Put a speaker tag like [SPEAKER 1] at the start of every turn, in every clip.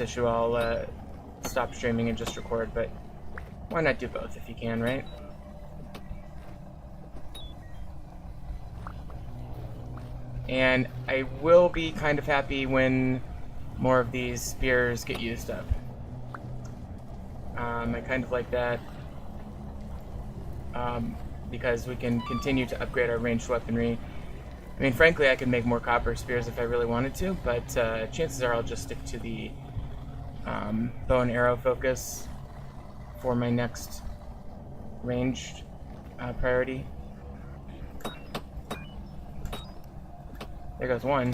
[SPEAKER 1] issue, I'll stop streaming and just record, but why not do both if you can, right? And I will be kind of happy when more of these spears get used up. I kind of like that because we can continue to upgrade our ranged weaponry. I mean, frankly, I could make more copper spears if I really wanted to, but chances are I'll just stick to the bow and arrow focus for my next ranged priority. There goes one.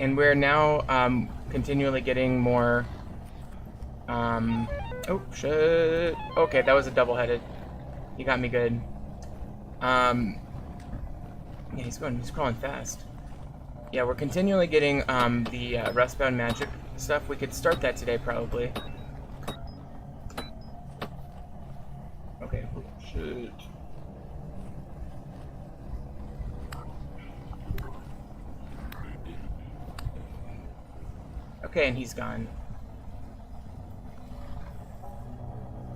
[SPEAKER 1] And we're now continually getting more... oh, shit. Okay, that was a double-headed. He got me good. Yeah, he's crawling fast. Yeah, we're continually getting the Rustbound magic stuff. We could start that today, probably. Okay, oh, shit. Okay, and he's gone.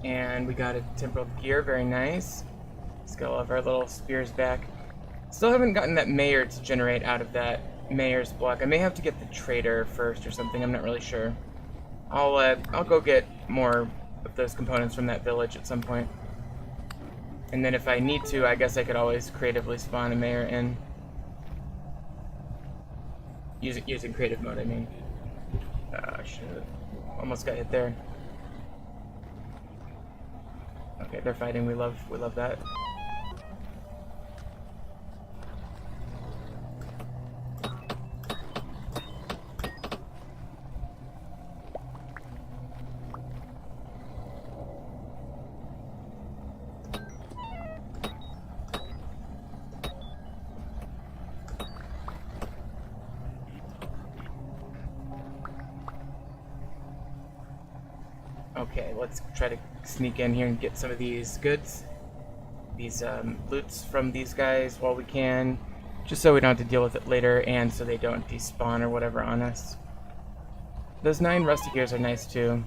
[SPEAKER 1] And we got a temporal gear, very nice. Let's get all of our little spears back. Still haven't gotten that mayor to generate out of that mayor's block. I may have to get the trader first or something, I'm not really sure. I'll go get more of those components from that village at some point. And then if I need to, I guess I could always creatively spawn a mayor in. Using creative mode, I mean. Ah, shit. Almost got hit there. Okay, they're fighting. We love that. Okay, let's try to sneak in here and get some of these goods. These loots from these guys while we can. Just so we don't have to deal with it later and so they don't despawn or whatever on us. Those 9 rusty gears are nice too.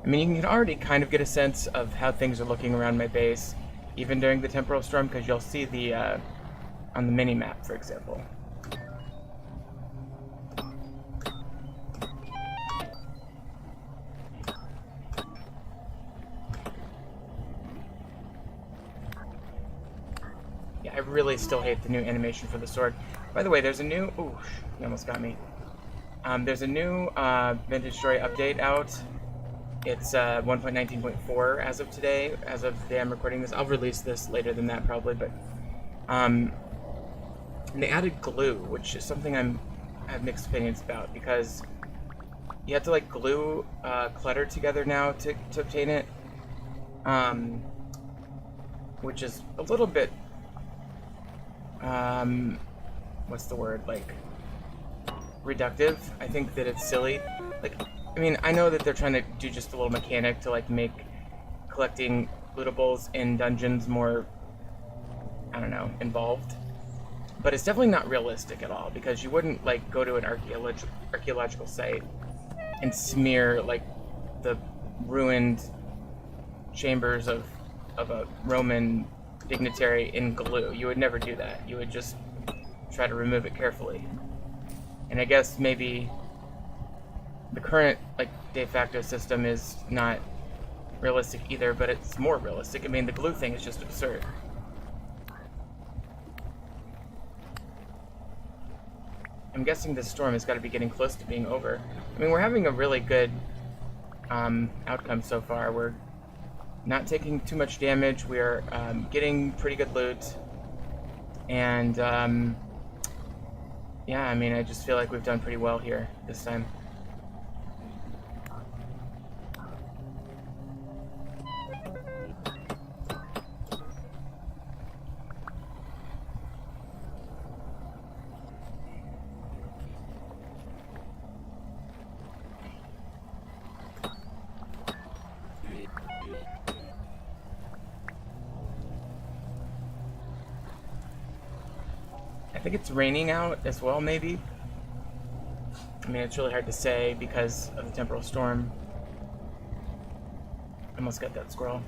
[SPEAKER 1] I mean, you can already kind of get a sense of how things are looking around my base, even during the temporal storm, because you'll see the on the mini-map, for example. Yeah, I really still hate the new animation for the sword. By the way, there's a new... Ooh, he almost got me. There's a new Vintage Story update out. It's 1.19.4 as of today. As of today I'm recording this. I'll release this later than that probably, but... And they added glue, which is something I have mixed opinions about, because you have to like glue clutter together now to obtain it, which is a little bit, what's the word, like, reductive. I think that it's silly. Like, I mean, I know that they're trying to do just a little mechanic to like make collecting lootables in dungeons more, I don't know, involved. But it's definitely not realistic at all, because you wouldn't like go to an archaeological site and smear like the ruined chambers of a Roman dignitary in glue. You would never do that. You would just try to remove it carefully. And I guess maybe the current like de facto system is not realistic either, but it's more realistic. I mean, the glue thing is just absurd. I'm guessing this storm has got to be getting close to being over. I mean, we're having a really good outcome so far. We're not taking too much damage. We're getting pretty good loot. And, yeah, I mean, I just feel like we've done pretty well here this time. I think it's raining out as well, maybe. I mean, it's really hard to say because of the temporal storm. Almost got that squirrel.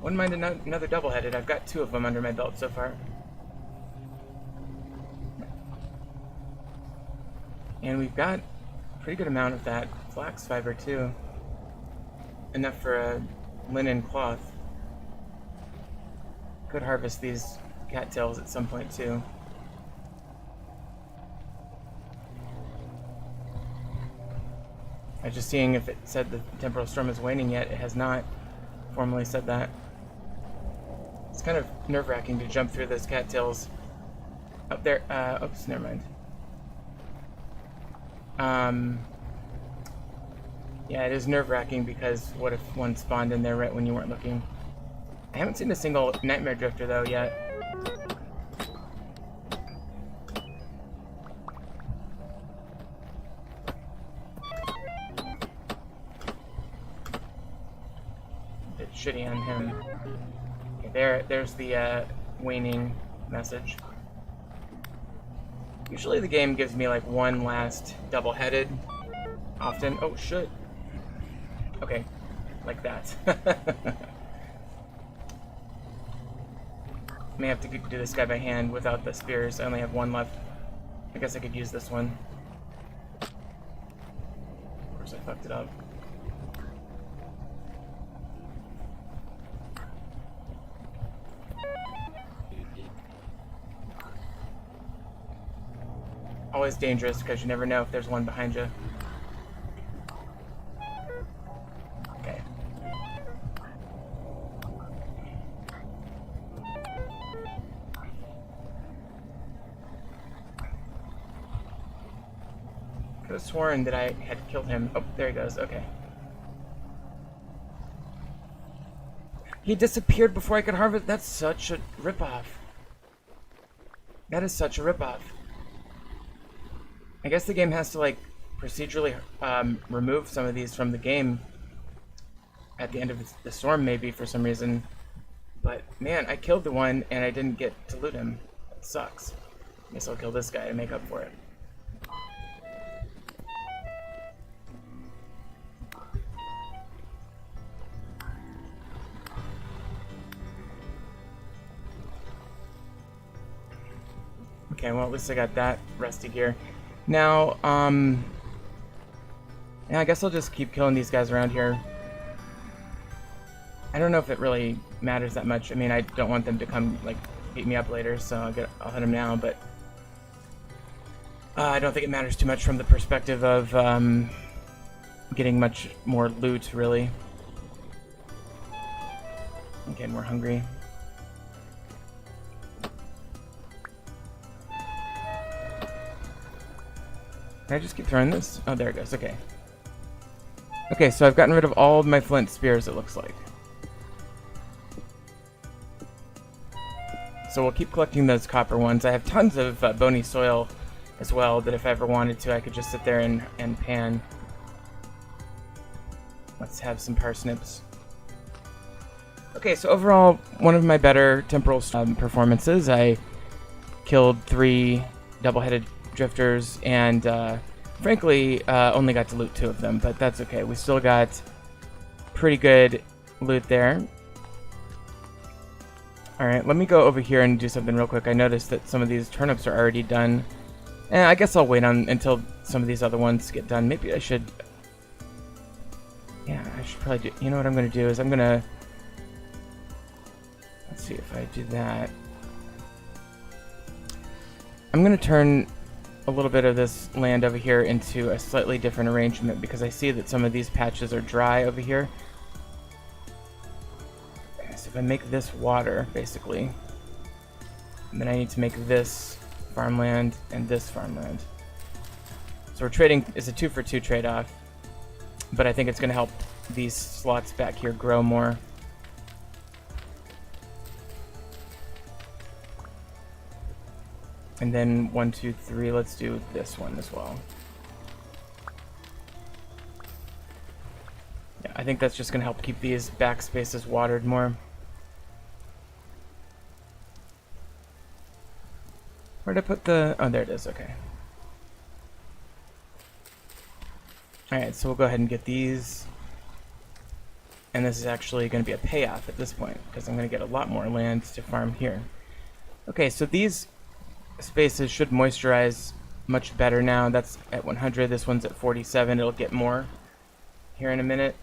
[SPEAKER 1] Wouldn't mind another double-headed. I've got 2 of them under my belt so far. And we've got a pretty good amount of that flax fiber too. Enough for a linen cloth. Could harvest these cattails at some point too. I'm just seeing if it said the temporal storm is waning yet. It has not formally said that. It's kind of nerve-wracking to jump through those cattails up there. Oops, never mind. Yeah, it is nerve-wracking because what if one spawned in there right when you weren't looking? I haven't seen a single Nightmare Drifter though yet. Bit shitty on him. Okay, there's the waning message. Usually the game gives me like one last double-headed. Often. Oh shit. Okay, like that. May have to do this guy by hand without the spears. I only have 1 left. I guess I could use this one. Of course, I fucked it up. Always dangerous because you never know if there's one behind you. Okay. Could have sworn that I had killed him. Oh, there he goes. Okay. He disappeared before I could harvest. That's such a ripoff. That is such a ripoff. I guess the game has to like procedurally remove some of these from the game at the end of the storm, maybe for some reason. But man, I killed the one and I didn't get to loot him. That sucks. Guess I'll kill this guy to make up for it. Okay, well at least I got that rusty gear. Now, yeah, I guess I'll just keep killing these guys around here. I don't know if it really matters that much. I mean, I don't want them to come, like, beat me up later, so I'll hit them now, but I don't think it matters too much from the perspective of getting much more loot, really. I'm getting more hungry. Can I just keep throwing this? Oh, there it goes. Okay. Okay, so I've gotten rid of all of my flint spears, it looks like. So we'll keep collecting those copper ones. I have tons of bony soil as well that if I ever wanted to, I could just sit there and pan. Let's have some parsnips. Okay, so overall, one of my better temporal performances. I killed 3 double-headed drifters and frankly only got to loot 2 of them, but that's okay. We still got pretty good loot there. Alright, let me go over here and do something real quick. I noticed that some of these turnips are already done, and I guess I'll wait until some of these other ones get done. Maybe I should, yeah, I should probably do, you know what I'm gonna do is I'm gonna, let's see if I do that. I'm gonna turn a little bit of this land over here into a slightly different arrangement because I see that some of these patches are dry over here. Okay, so if I make this water, basically, then I need to make this farmland and this farmland. So we're trading, it's a 2-for-2 trade-off, but I think it's going to help these slots back here grow more. And then 1, 2, 3, let's do this one as well. Yeah, I think that's just going to help keep these back spaces watered more. Where'd I put the... Oh, there it is. Okay. Alright, so we'll go ahead and get these. And this is actually going to be a payoff at this point, because I'm going to get a lot more land to farm here. Okay, so these spaces should moisturize much better now. That's at 100. This one's at 47. It'll get more here in a minute.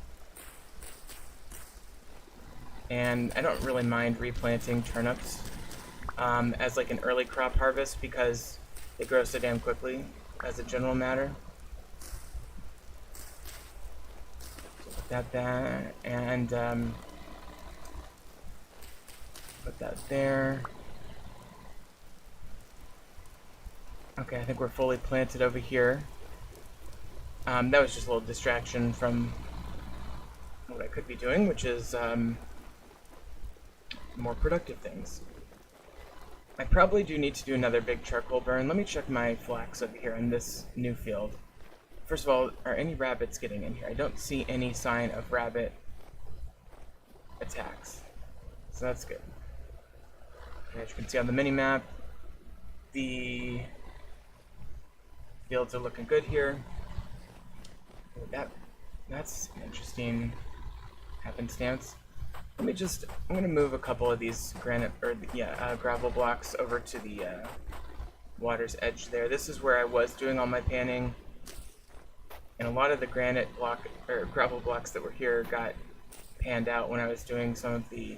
[SPEAKER 1] And I don't really mind replanting turnips as like an early crop harvest because they grow so damn quickly as a general matter. That and put that there. Okay, I think we're fully planted over here. That was just a little distraction from what I could be doing, which is more productive things. I probably do need to do another big charcoal burn. Let me check my flax over here in this new field. First of all, are any rabbits getting in here? I don't see any sign of rabbit attacks, so that's good. Okay, as you can see on the mini-map, the fields are looking good here. That's an interesting happenstance. I'm gonna move a couple of these gravel blocks over to the water's edge there. This is where I was doing all my panning, and a lot of the gravel blocks that were here got panned out when I was doing some of the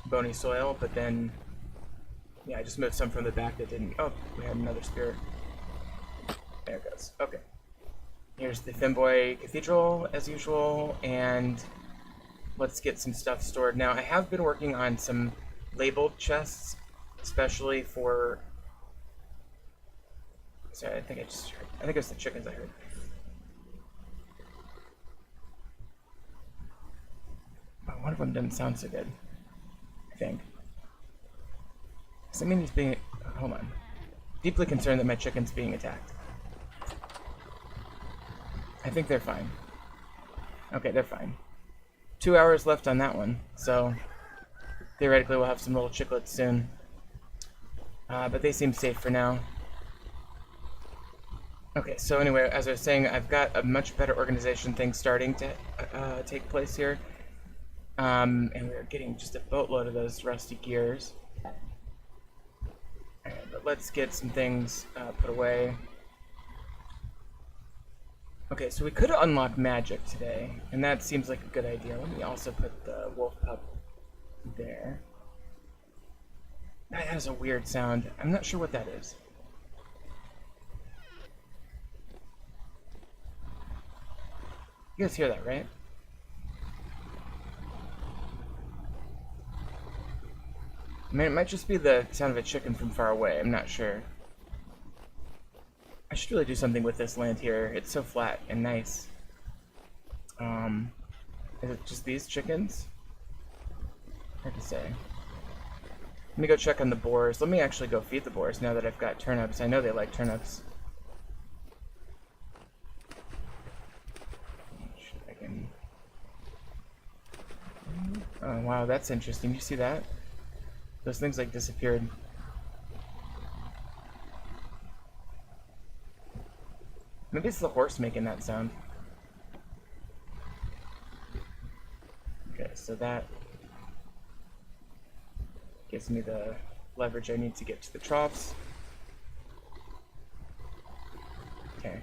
[SPEAKER 1] bony soil, but then yeah, I just moved some from the back that didn't. Oh, we had another spirit. There it goes. Okay. Here's the Femboy Cathedral, as usual, and let's get some stuff stored. Now, I have been working on some labeled chests, especially for... Sorry, I think it was the chickens I heard. Oh, one of them doesn't sound so good, I think. Does that mean he's being... Hold on. Deeply concerned that my chicken's being attacked. I think they're fine. Okay, they're fine. 2 hours left on that one, so theoretically we'll have some little chicklets soon. But they seem safe for now. Okay, so anyway, as I was saying, I've got a much better organization thing starting to take place here. And we're getting just a boatload of those rusty gears. Alright, but let's get some things put away. Okay, so we could unlock magic today, and that seems like a good idea. Let me also put the wolf pup there. That has a weird sound. I'm not sure what that is. You guys hear that, right? I mean, it might just be the sound of a chicken from far away. I'm not sure. I should really do something with this land here. It's so flat and nice. Is it just these chickens? Hard to say. Let me go check on the boars. Let me actually go feed the boars now that I've got turnips. I know they like turnips. Oh wow, that's interesting. You see that? Those things like disappeared. Maybe it's the horse making that sound. Okay, so that gives me the leverage I need to get to the troughs. Okay.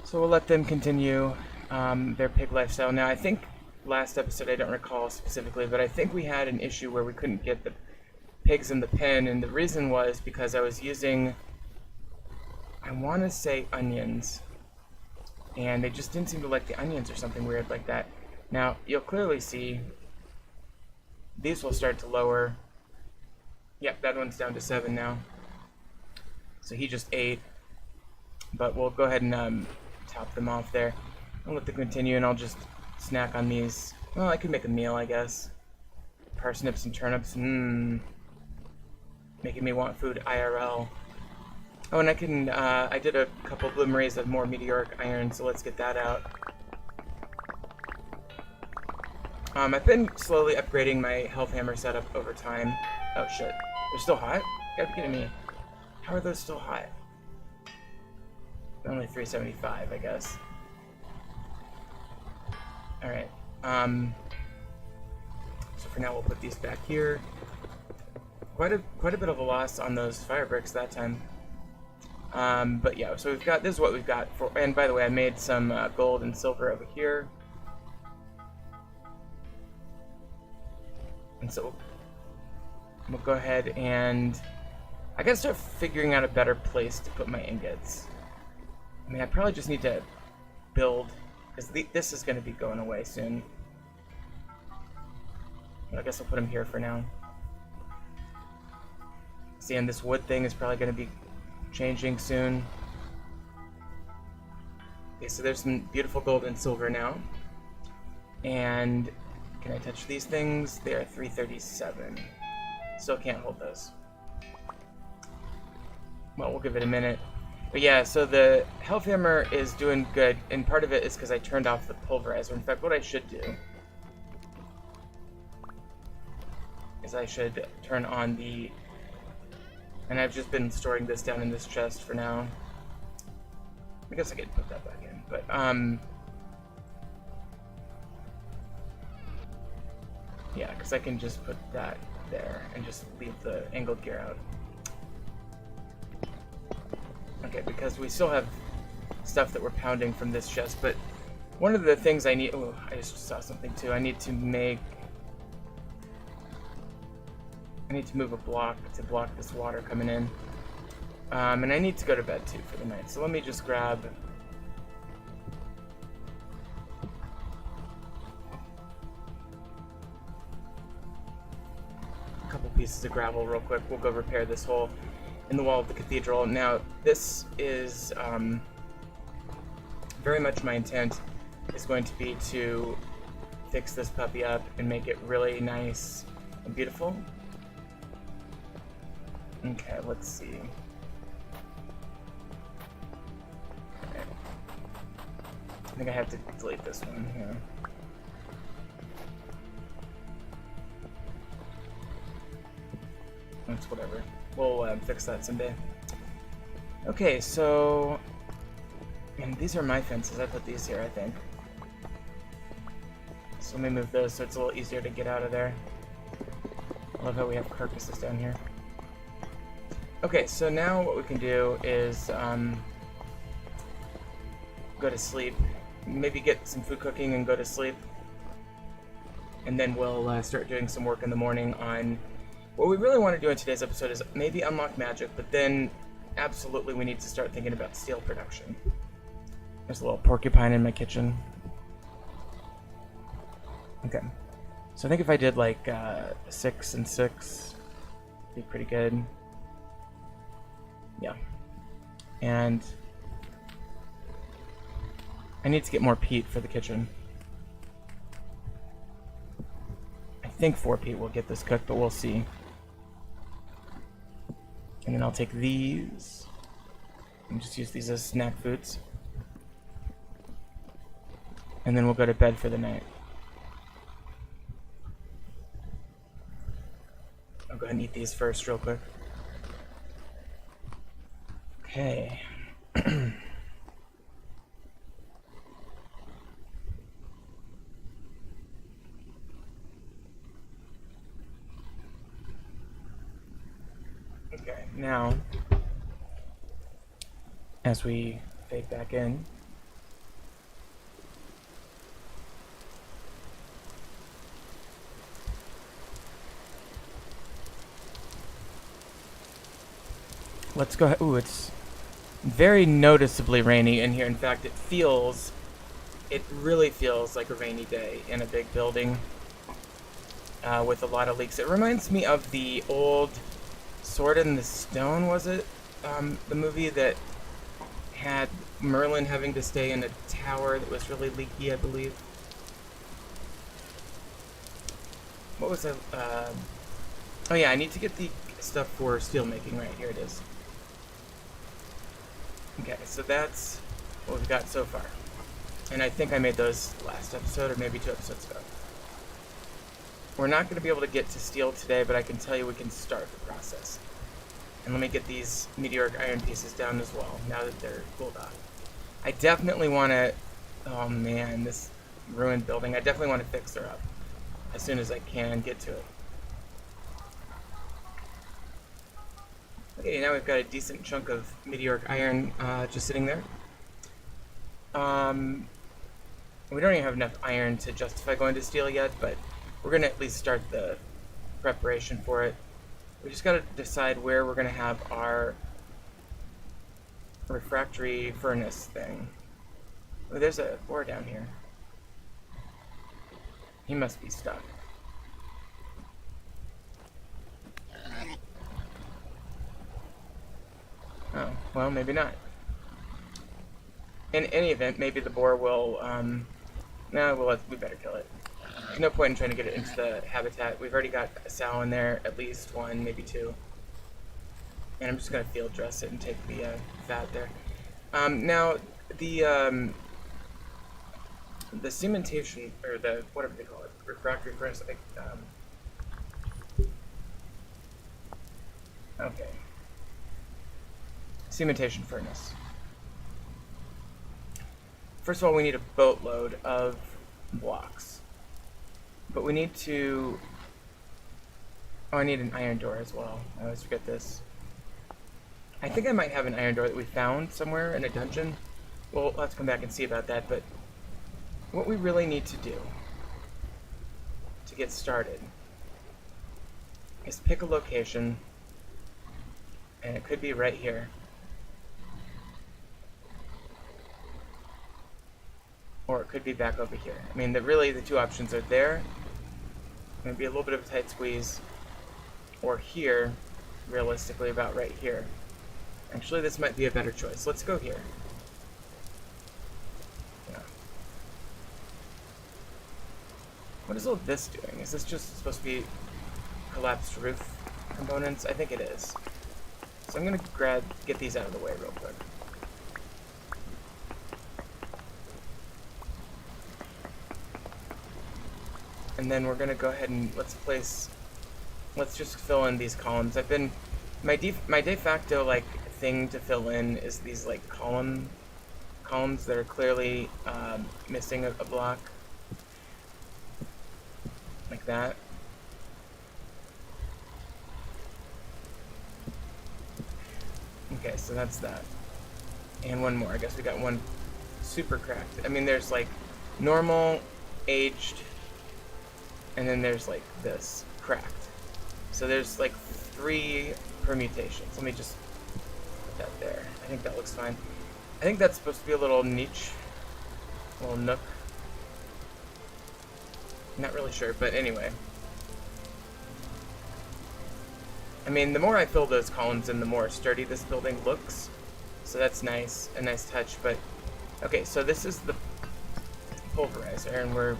[SPEAKER 1] So we'll let them continue their pig lifestyle. Now, I think last episode, I don't recall specifically, but I think we had an issue where we couldn't get the pigs in the pen, and the reason was because I was using... I want to say onions, and they just didn't seem to like the onions or something weird like that. Now, you'll clearly see these will start to lower. Yep, that one's down to 7 now. So he just ate, but we'll go ahead and top them off there. I'll let them continue, and I'll just snack on these. Well, I could make a meal, I guess. Parsnips and turnips. Making me want food IRL. Oh, and I did a couple bloomeries of more meteoric iron, so let's get that out. I've been slowly upgrading my health hammer setup over time. Oh shit, they're still hot? You gotta be kidding me. How are those still hot? They're only 375, I guess. Alright, so for now we'll put these back here. Quite a bit of a loss on those fire bricks that time. But yeah, so this is what we've got for, and by the way, I made some gold and silver over here. And so we'll go ahead and I gotta start figuring out a better place to put my ingots. I mean, I probably just need to build, because this is going to be going away soon. But I guess I'll put them here for now. See, and this wood thing is probably going to be changing soon. Okay, so there's some beautiful gold and silver now. And can I touch these things? They are 337. Still can't hold those. Well, we'll give it a minute. But yeah, so the health hammer is doing good, and part of it is because I turned off the pulverizer. In fact, what I should do is I should turn on the... And I've just been storing this down in this chest for now. I guess I could put that back in, but yeah, because I can just put that there and just leave the angled gear out. Okay, because we still have stuff that we're pounding from this chest, but one of the things I need... Oh, I just saw something too. I need to move a block to block this water coming in. And I need to go to bed too for the night. So let me just grab... a couple pieces of gravel real quick. We'll go repair this hole in the wall of the cathedral. Now, this is very much my intent is going to be to fix this puppy up and make it really nice and beautiful. Okay, let's see. Okay. I think I have to delete this one here. That's whatever. We'll fix that someday. Okay, so... And these are my fences. I put these here, I think. So let me move those so it's a little easier to get out of there. I love how we have carcasses down here. Okay, so now what we can do is go to sleep. Maybe get some food cooking and go to sleep. And then we'll start doing some work in the morning on... What we really want to do in today's episode is maybe unlock magic, but then absolutely we need to start thinking about steel production. There's a little porcupine in my kitchen. Okay. So I think if I did like 6 and 6, it'd be pretty good. Yeah. And I need to get more peat for the kitchen. I think 4 peat will get this cooked, but we'll see. And then I'll take these and just use these as snack foods. And then we'll go to bed for the night. I'll go ahead and eat these first real quick. Okay. Okay, now, as we fade back in, let's go ahead. Ooh, it's very noticeably rainy in here. In fact, it really feels like a rainy day in a big building with a lot of leaks. It reminds me of the old Sword in the Stone, was it? The movie that had Merlin having to stay in a tower that was really leaky, I believe. What was that? Oh yeah, I need to get the stuff for steel making. Right, here it is. Okay, so that's what we've got so far. And I think I made those last episode, or maybe 2 episodes ago. We're not going to be able to get to steel today, but I can tell you we can start the process. And let me get these meteoric iron pieces down as well, now that they're cooled off. I definitely want to... Oh man, this ruined building. I definitely want to fix her up as soon as I can get to it. Okay, now we've got a decent chunk of meteoric iron just sitting there. We don't even have enough iron to justify going to steel yet, but we're going to at least start the preparation for it. We just got to decide where we're going to have our refractory furnace thing. Oh, there's a ore down here. He must be stuck. Oh, well, maybe not. In any event, maybe the boar will, no, we better kill it. There's no point in trying to get it into the habitat. We've already got a sow in there, at least 1, maybe 2. And I'm just going to field dress it and take the fat there. Now, the cementation, or the, whatever they call it, refractory furnace, I think, okay. Cementation furnace. First of all, we need a boatload of blocks. But we need to... Oh, I need an iron door as well. I always forget this. I think I might have an iron door that we found somewhere in a dungeon. We'll have to come back and see about that, but what we really need to do to get started is pick a location, and it could be right here. Or it could be back over here. I mean, really the 2 options are there. Maybe a little bit of a tight squeeze. Or here, realistically about right here. Actually, this might be a better choice. Let's go here. Yeah. What is all this doing? Is this just supposed to be collapsed roof components? I think it is. So I'm gonna get these out of the way real quick. And then we're gonna go ahead and let's just fill in these columns. My de facto like thing to fill in is these like columns that are clearly missing a block, like that. Okay, so that's that. And one more. I guess we got one super cracked. I mean, there's like normal, aged, and then there's like this, cracked. So there's like 3 permutations. Let me just put that there. I think that looks fine. I think that's supposed to be a little niche, a little nook. Not really sure, but anyway. I mean, the more I fill those columns in, the more sturdy this building looks. So that's nice, a nice touch, but... Okay, so this is the pulverizer, and we're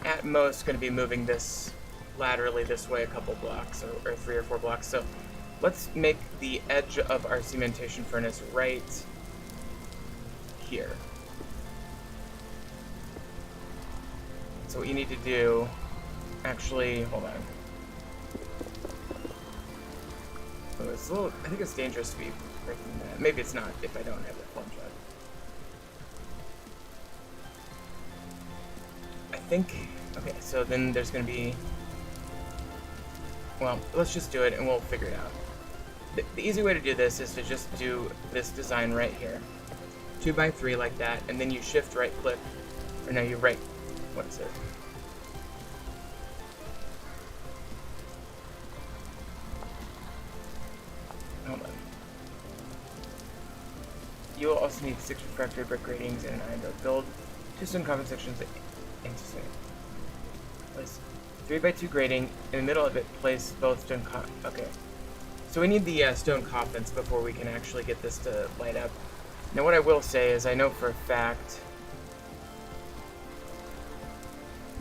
[SPEAKER 1] at most going to be moving this laterally this way a couple blocks, or 3 or 4 blocks. So let's make the edge of our cementation furnace right here. So what you need to do, actually, hold on. Oh, it's a little, I think it's dangerous to be breaking that. Maybe it's not if I don't have the plunge on. I think, okay, so then there's going to be, well, let's just do it and we'll figure it out. The easy way to do this is to just do this design right here. 2x3 like that, and then you shift right click, or no, you right, what is it? Hold on. You will also need 6 refractory brick gratings and an iron door. Build 2 stone coffin sections into place 3x2 grating in the middle of it. Place both stone okay. So we need the stone coffins before we can actually get this to light up. Now what I will say is I know for a fact...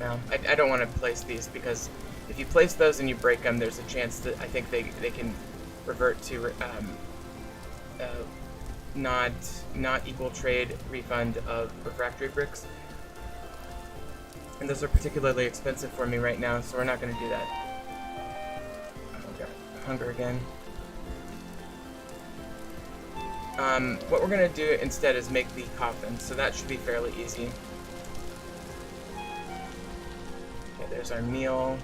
[SPEAKER 1] No, I don't want to place these because if you place those and you break them, there's a chance that I think they can revert to not equal trade refund of refractory bricks. And those are particularly expensive for me right now, so we're not going to do that. Oh, got hunger again. What we're going to do instead is make the coffin, so that should be fairly easy. Okay, there's our meal.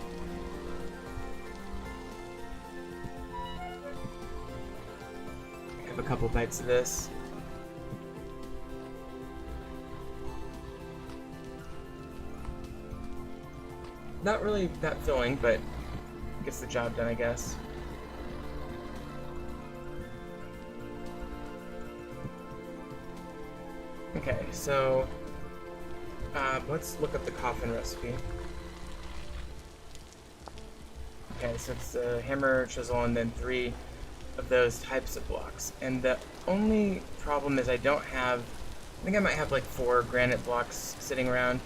[SPEAKER 1] Have a couple bites of this. Not really that filling, but gets the job done, I guess. Okay, so let's look up the coffin recipe. Okay, so it's a hammer, chisel, and then 3 of those types of blocks. And the only problem is I don't have, I think I might have like 4 granite blocks sitting around.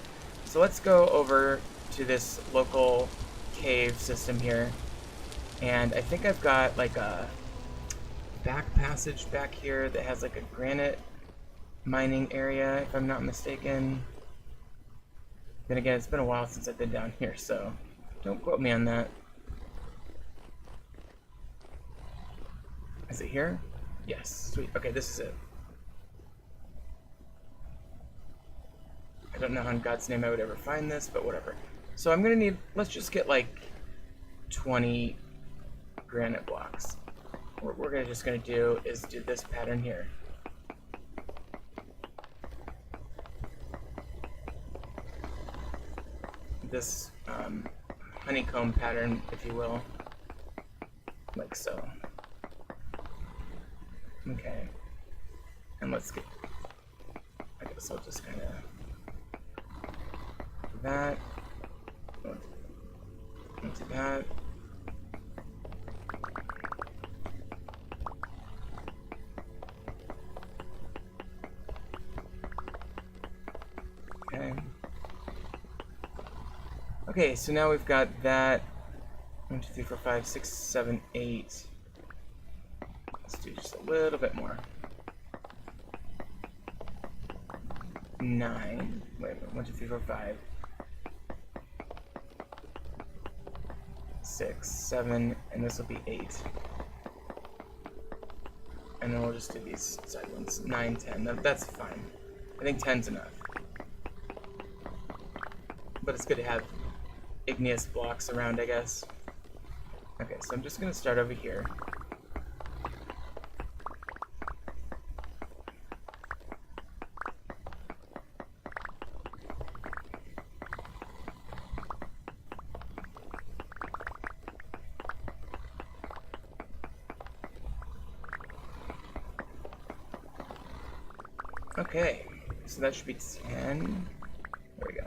[SPEAKER 1] So let's go over to this local cave system here. And I think I've got like a back passage back here that has like a granite mining area, if I'm not mistaken. Then again, it's been a while since I've been down here, so don't quote me on that. Is it here? Yes, sweet. Okay, this is it. I don't know how in God's name I would ever find this, but whatever. So I'm gonna need, let's just get like 20 granite blocks. What we're just gonna do is do this pattern here. This honeycomb pattern, if you will, like so. Okay, and let's get, I guess I'll just kind of do that, into that. Okay. Okay, so now we've got that. 1, 2, 3, 4, 5, 6, 7, 8. Let's do just a little bit more. 9. Wait, 1, 2, 3, 4, 5. 6, 7, and this will be 8. And then we'll just do these side ones. 9, 10. That's fine. I think 10's enough. But it's good to have igneous blocks around, I guess. Okay, so I'm just going to start over here. Okay, so that should be 10. There we go.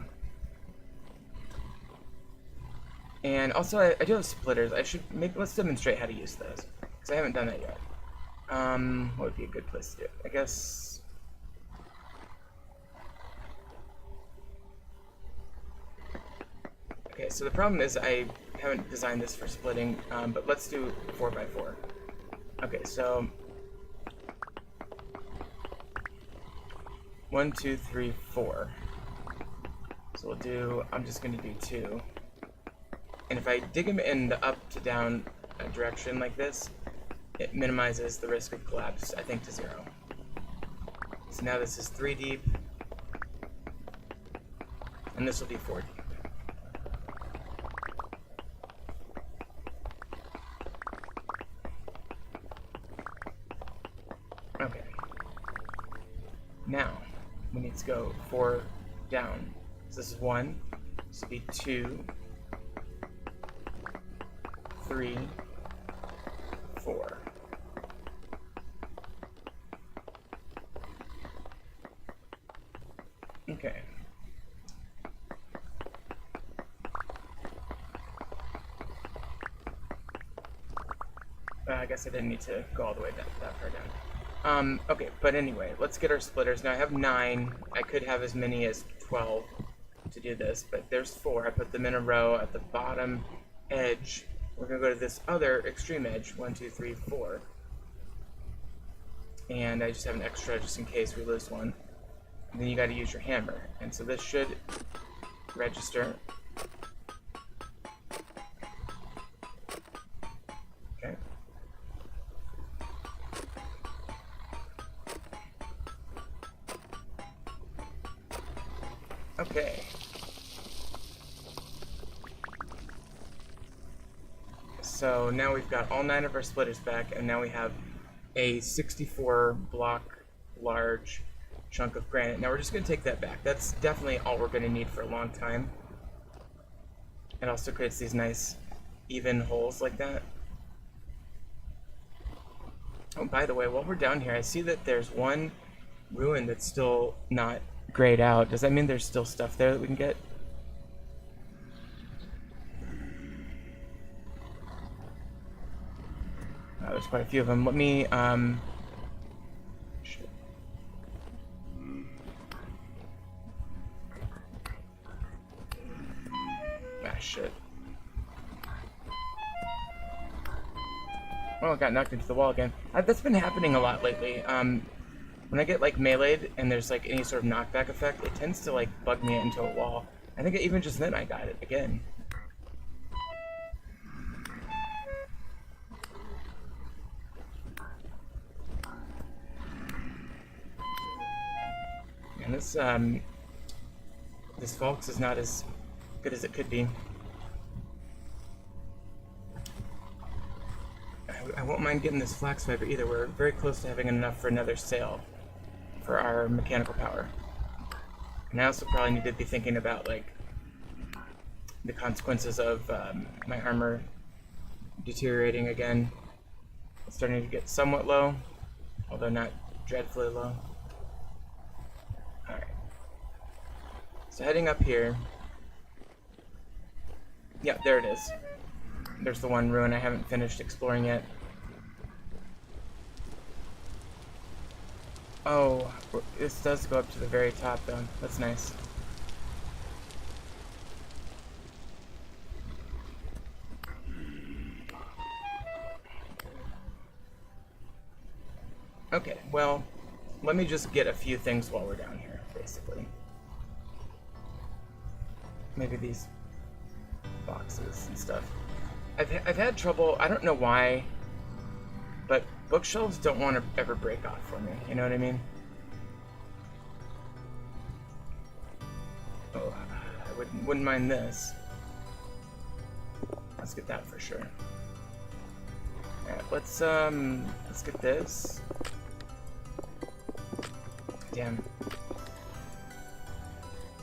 [SPEAKER 1] And also, I do have splitters. I should, maybe let's demonstrate how to use those, because I haven't done that yet. What would be a good place to do it? I guess. Okay, so the problem is I haven't designed this for splitting, but let's do 4x4. Okay, so 1, 2, 3, 4. So we'll do, I'm just going to do 2. And if I dig them in the up to down direction like this, it minimizes the risk of collapse, I think, to 0. So now this is 3 deep, and this will be 4 deep. Okay. Now, we need to go 4 down. So this is 1, this will be 2, 3, 4. Okay. I guess I didn't need to go all the way that far down. Okay, but anyway, let's get our splitters. Now I have 9. I could have as many as 12 to do this, but there's 4. I put them in a row at the bottom edge. We're going to go to this other extreme edge, 1, 2, 3, 4. and I just have an extra just in case we lose one. And then you got to use your hammer, and so this should register. Okay. Okay. So now we've got all 9 of our splitters back, and now we have a 64 block large chunk of granite. Now we're just going to take that back. That's definitely all we're going to need for a long time. It also creates these nice even holes like that. Oh, by the way, while we're down here, I see that there's one ruin that's still not grayed out. Does that mean there's still stuff there that we can get? There's quite a few of them. Let me, shit. Ah, shit. Oh, I got knocked into the wall again. That's been happening a lot lately. When I get, like, meleeed and there's, like, any sort of knockback effect, it tends to, like, bug me into a wall. I think even just then I got it again. And this Volks is not as good as it could be. I won't mind getting this flax fiber either. We're very close to having enough for another sail for our mechanical power. And I also probably need to be thinking about, like, the consequences of my armor deteriorating again. It's starting to get somewhat low, although not dreadfully low. Alright. So heading up here. Yeah, there it is. There's the one ruin I haven't finished exploring yet. Oh, this does go up to the very top though. That's nice. Okay, well, let me just get a few things while we're down here, basically. Maybe these boxes and stuff. I've had trouble, I don't know why, but bookshelves don't want to ever break off for me, you know what I mean? Oh, I wouldn't mind this. Let's get that for sure. Alright, let's get this. Damn.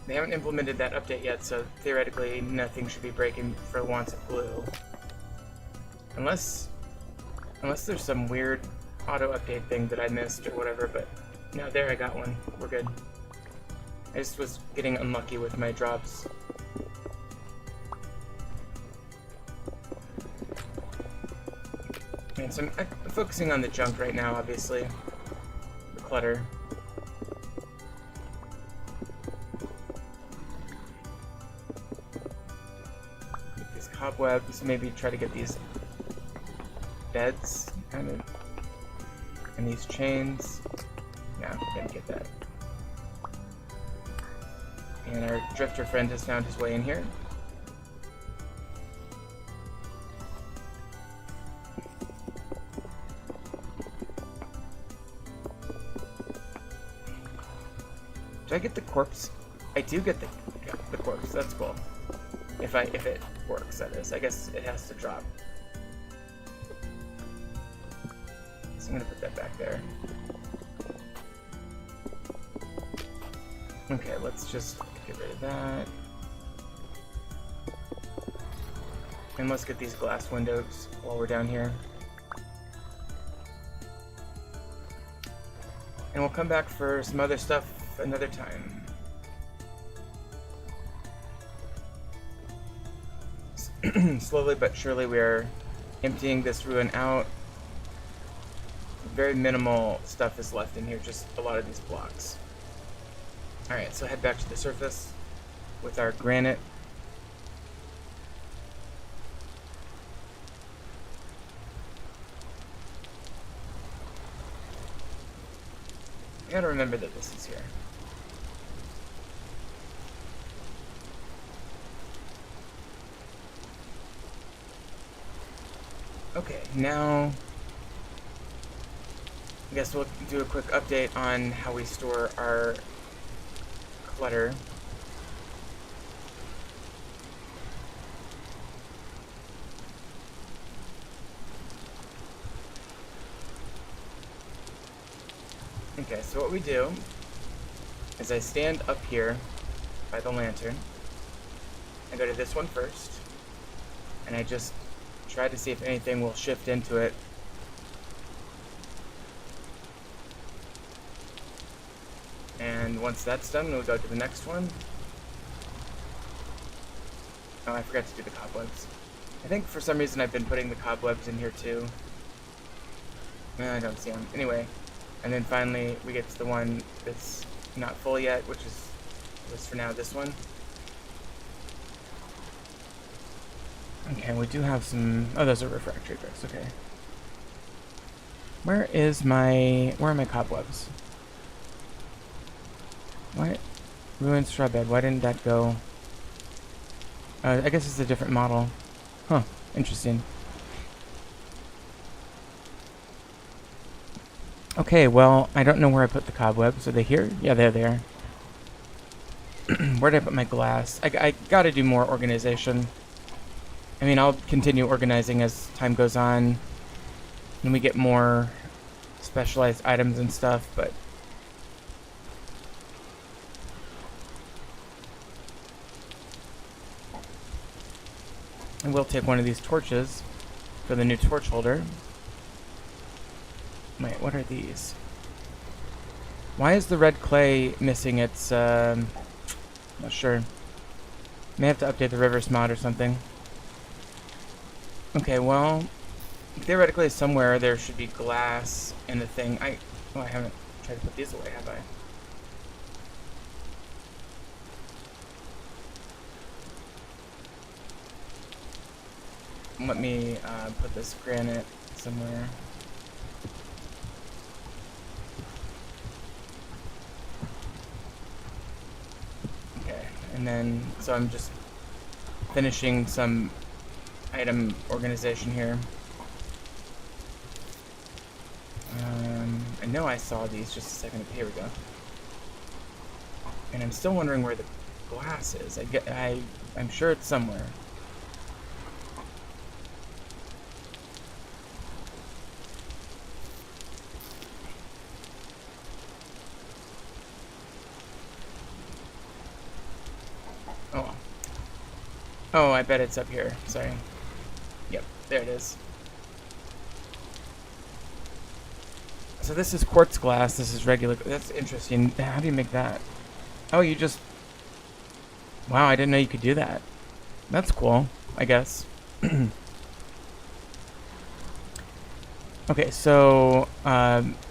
[SPEAKER 1] They haven't implemented that update yet, so theoretically nothing should be breaking for want of glue. Unless there's some weird auto-update thing that I missed or whatever, but no, there I got one. We're good. I just was getting unlucky with my drops. And so I'm focusing on the junk right now, obviously. The clutter. Get these cobwebs, maybe try to get these beds, kind of, and these chains. No, didn't get that. And our drifter friend has found his way in here. Do I get the corpse? I do get the corpse. That's cool. If it works, that is. I guess it has to drop. So I'm gonna put that back there. Okay, let's just get rid of that. And let's get these glass windows while we're down here. And we'll come back for some other stuff another time. Slowly but surely we are emptying this ruin out. Very minimal stuff is left in here, just a lot of these blocks. Alright, so head back to the surface with our granite. gotta remember that this is here. Okay, now I guess we'll do a quick update on how we store our clutter. Okay, so what we do is I stand up here by the lantern. I go to this one first, and I just try to see if anything will shift into it. And once that's done, we'll go to the next one. Oh, I forgot to do the cobwebs. I think for some reason I've been putting the cobwebs in here too. I don't see them. Anyway, and then finally we get to the one that's not full yet, which is, at least for now, this one. Okay, we do have some... Oh, those are refractory bricks, okay. Where are my cobwebs? What? Ruined straw bed, why didn't that go? I guess it's a different model. Huh, interesting. Okay, well, I don't know where I put the cobwebs. Are they here? Yeah, they're there. Where did I put my glass? I gotta do more organization. I mean, I'll continue organizing as time goes on, and we get more specialized items and stuff, but... I will take one of these torches for the new torch holder. Wait, what are these? Why is the red clay missing its, not sure. May have to update the Rivers mod or something. Okay, well, theoretically somewhere there should be glass in the thing. I haven't tried to put these away, have I? Let me put this granite somewhere. Okay, and then, so I'm just finishing some item organization here. I know I saw these just a second ago. Here we go. And I'm still wondering where the glass is. I'm sure it's somewhere. Oh, I bet it's up here. Sorry. Yep, there it is. So this is quartz glass. This is regular. That's interesting. How do you make that? Oh, you just... Wow, I didn't know you could do that. That's cool, I guess. Okay, so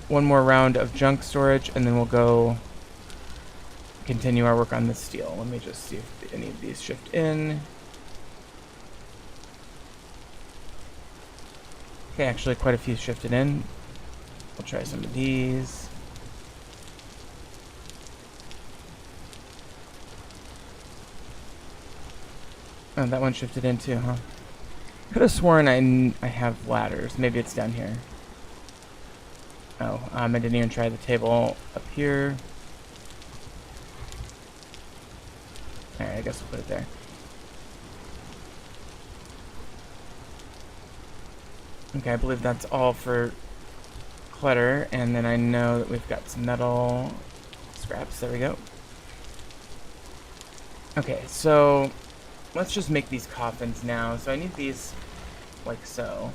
[SPEAKER 1] one more round of junk storage, and then we'll go continue our work on the steel. Let me just see if any of these shift in. Okay, actually quite a few shifted in. We'll try some of these. Oh, that one shifted in too, huh? Could have sworn I have ladders. Maybe it's down here. Oh, I didn't even try the table up here. Alright, I guess we'll put it there. Okay, I believe that's all for clutter, and then I know that we've got some metal scraps. There we go. Okay, so let's just make these coffins now. So I need these like so.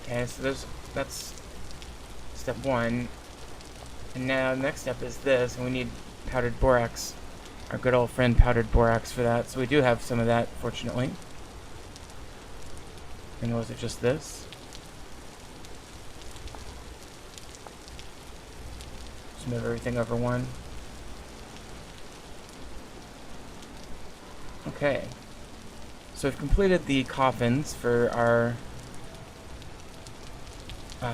[SPEAKER 1] Okay, so that's step one. And now the next step is this, and we need powdered borax. Our good old friend powdered borax for that. So we do have some of that, fortunately. And was it just this? Just move everything over one. Okay. So we've completed the coffins for our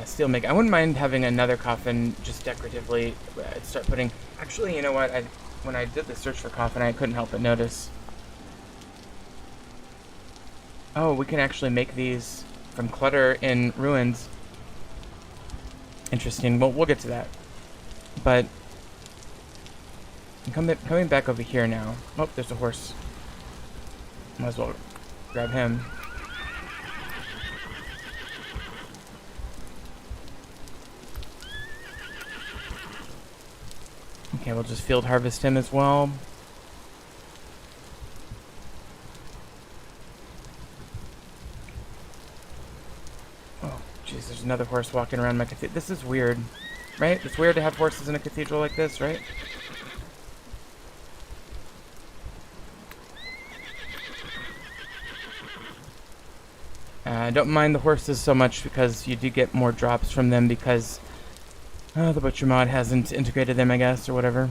[SPEAKER 1] steel making. I wouldn't mind having another coffin just decoratively. I'd start putting... Actually, you know what? When I did the search for coffin, I couldn't help but notice. Oh, we can actually make these from clutter in ruins. Interesting. Well, we'll get to that. But coming back over here now. Oh, there's a horse. Might as well grab him. Okay, we'll just field harvest him as well. Oh, jeez, there's another horse walking around my cathedral. This is weird, right? It's weird to have horses in a cathedral like this, right? I don't mind the horses so much because you do get more drops from them because the Butcher mod hasn't integrated them, I guess, or whatever.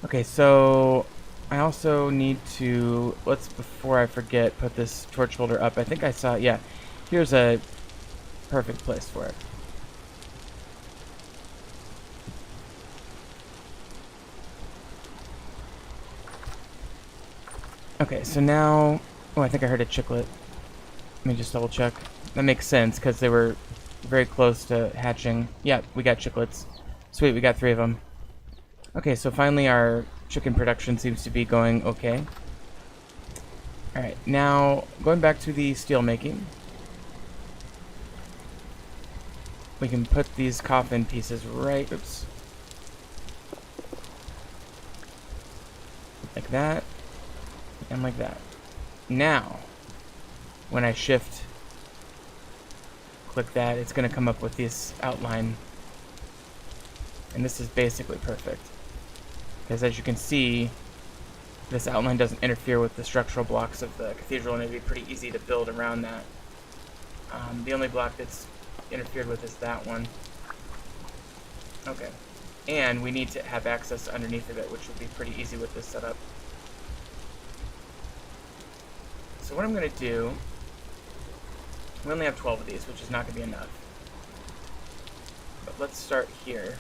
[SPEAKER 1] Okay, so I also need to, before I forget, put this torch holder up. I think I saw, yeah, here's a perfect place for it. Okay, so now, oh, I think I heard a chicklet. Let me just double check. That makes sense because they were very close to hatching. Yeah, we got chicklets. Sweet, we got 3 of them. Okay, so finally our chicken production seems to be going okay. Alright, now going back to the steel making. We can put these coffin pieces right, oops. Like that, and like that. Now, when I shift, click that, it's going to come up with this outline. And this is basically perfect. Because as you can see, this outline doesn't interfere with the structural blocks of the cathedral, and it'd be pretty easy to build around that. The only block that's interfered with is that one. Okay. And we need to have access underneath of it, which will be pretty easy with this setup. So what I'm going to do, we only have 12 of these, which is not going to be enough. But let's start here.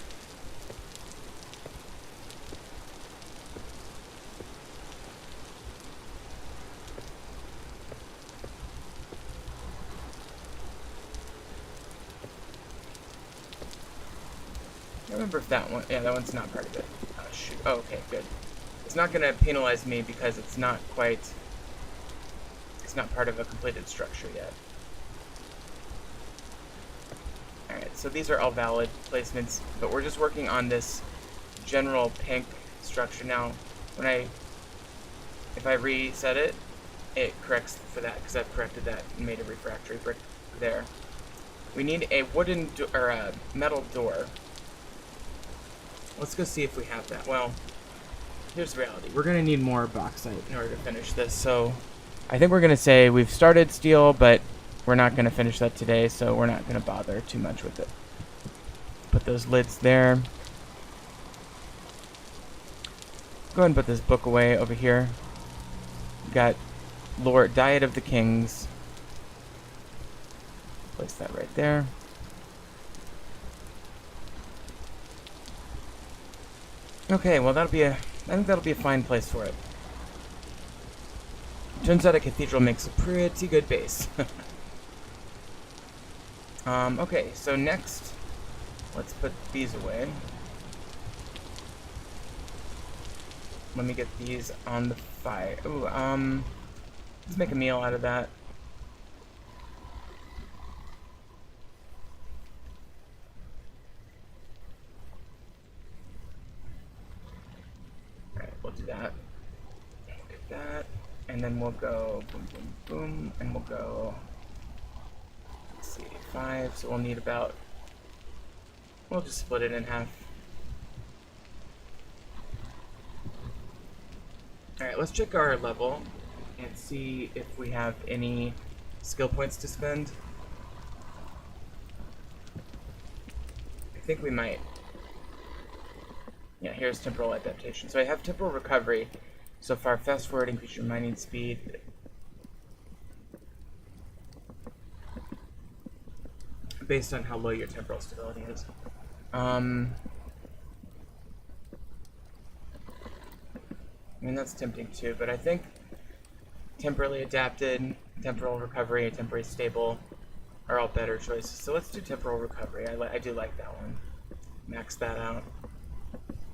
[SPEAKER 1] I remember if that one, yeah, that one's not part of it. Oh, shoot. Oh, okay, good. It's not going to penalize me because it's not quite, it's not part of a completed structure yet. Alright, so these are all valid placements, but we're just working on this general pink structure now. If I reset it, it corrects for that, because I've corrected that and made a refractory brick there. We need a wooden, or a metal door. Let's go see if we have that. Well, here's the reality. We're going to need more bauxite in order to finish this, so I think we're going to say we've started steel, but we're not going to finish that today, so we're not going to bother too much with it. Put those lids there. Go ahead and put this book away over here. We've got Lord Diet of the Kings. Place that right there. Okay, well I think that'll be a fine place for it. Turns out a cathedral makes a pretty good base. Okay, so next, let's put these away. Let me get these on the fire. Ooh, let's make a meal out of that. Alright, we'll do that. Look at that. And then we'll go boom, boom, boom, and we'll go, let's see, 5, so we'll need about, we'll just split it in half. Alright, let's check our level and see if we have any skill points to spend. I think we might. Yeah, here's temporal adaptation. So I have temporal recovery. So far, fast forward, increase your mining speed. Based on how low your temporal stability is. I mean, that's tempting too, but I think temporally adapted, temporal recovery, and temporary stable are all better choices. So let's do temporal recovery. I do like that one. Max that out.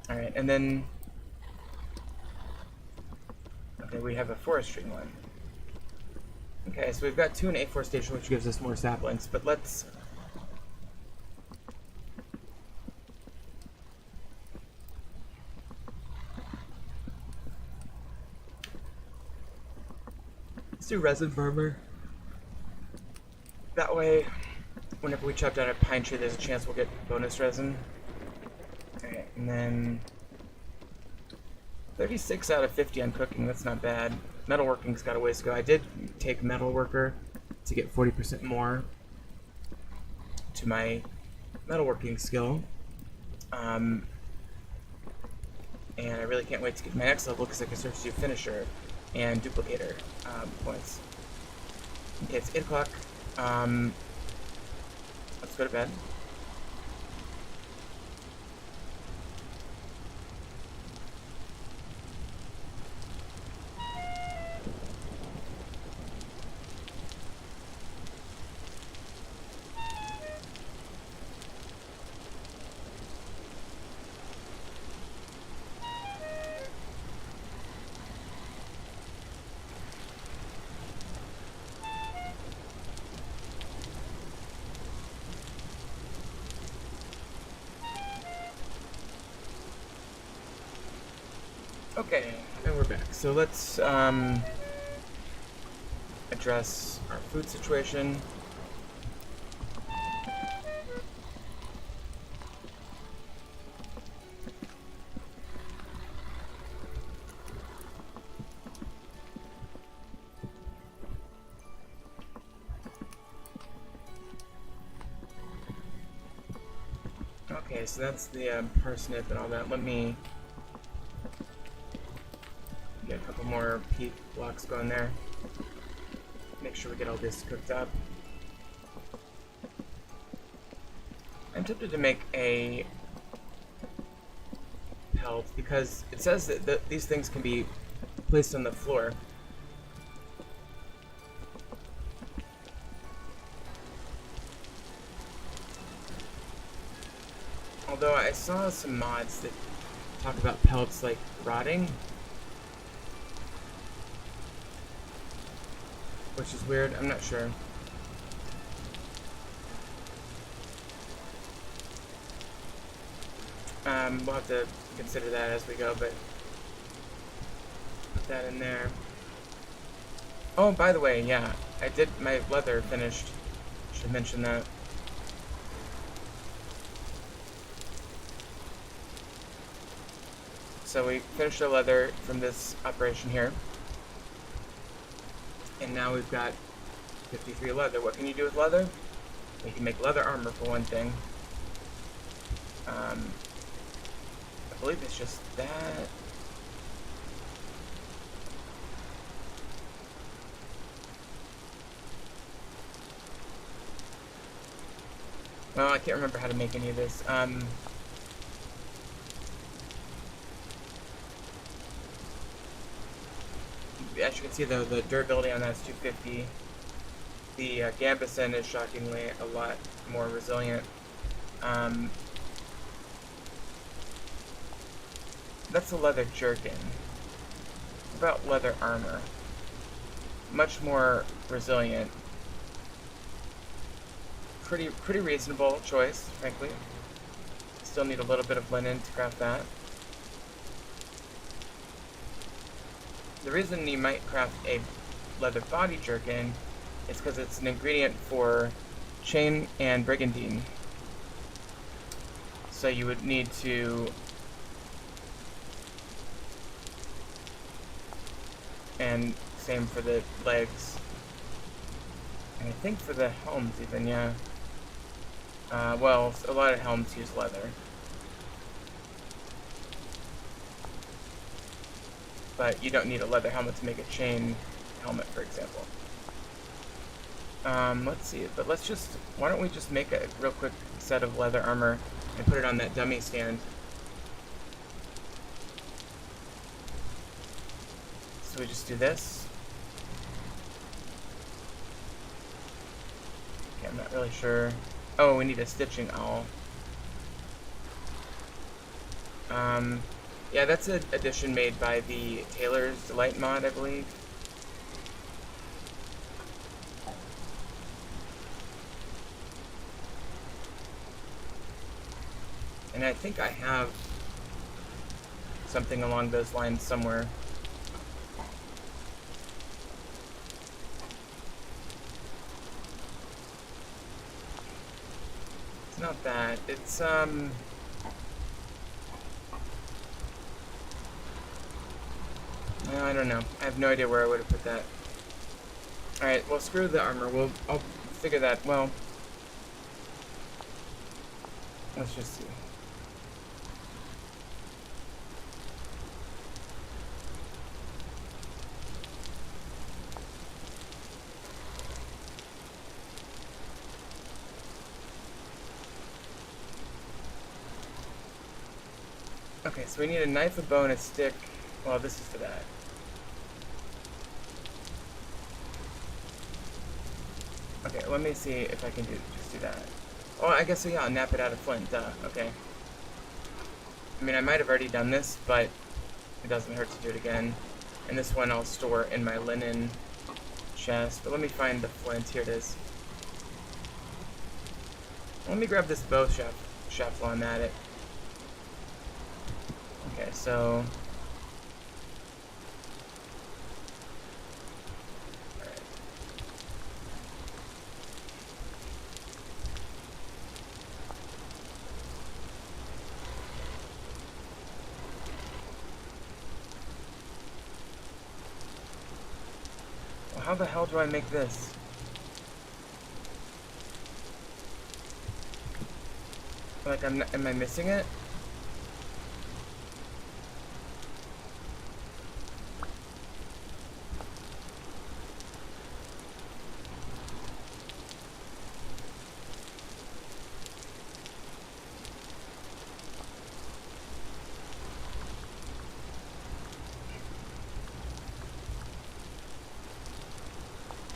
[SPEAKER 1] Alright, and then... Okay, we have a forestry one. Okay, so we've got 2 in afforestation, which gives us more saplings, but let's... Let's do resin farmer. That way, whenever we chop down a pine tree, there's a chance we'll get bonus resin. Alright, and then 36 out of 50 on cooking, that's not bad. Metalworking's got a ways to go. I did take metalworker to get 40% more to my metalworking skill. And I really can't wait to get my next level because I can start to do finisher and duplicator points. Okay, it's 8 o'clock. Let's go to bed. Okay, and we're back. So let's address our food situation. Okay, so that's the parsnip and all that. Let me get a couple more peat blocks going there. Make sure we get all this cooked up. I'm tempted to make a pelt because it says that these things can be placed on the floor. Although I saw some mods that talk about pellets like rotting, which is weird. I'm not sure. We'll have to consider that as we go, but put that in there. Oh, by the way, yeah, I did my leather finished. Should mention that. So we finished our leather from this operation here. And now we've got 53 leather. What can you do with leather? You can make leather armor for one thing. I believe it's just that. Well, I can't remember how to make any of this. As you can see, though, the durability on that is 250. The Gambeson is shockingly a lot more resilient. That's a leather jerkin. What about leather armor? Much more resilient. Pretty reasonable choice, frankly. Still need a little bit of linen to craft that. The reason you might craft a leather body jerkin is because it's an ingredient for chain and brigandine. So you would need to and same for the legs. And I think for the helms even, yeah. Well, a lot of helms use leather. but you don't need a leather helmet to make a chain helmet, for example. Let's see, but why don't we just make a real quick set of leather armor and put it on that dummy stand. So we just do this. Okay, I'm not really sure. Oh, we need a stitching owl. Yeah, that's an addition made by the Tailor's Delight mod, I believe. And I think I have something along those lines somewhere. It's not that. It's, I don't know. I have no idea where I would have put that. Alright, well, screw the armor. I'll figure that. Well, let's just see. Okay, so we need a knife, a bow, and a stick. Well, this is for that. Okay, let me see if I can just do that. Oh, I guess so, yeah, I'll nap it out of flint, duh, okay. I mean, I might have already done this, but it doesn't hurt to do it again. And this one I'll store in my linen chest, but let me find the flint, here it is. Let me grab this bow shaft while I'm at it. Okay, so... Alright. Well, how the hell do I make this? Like, am I missing it?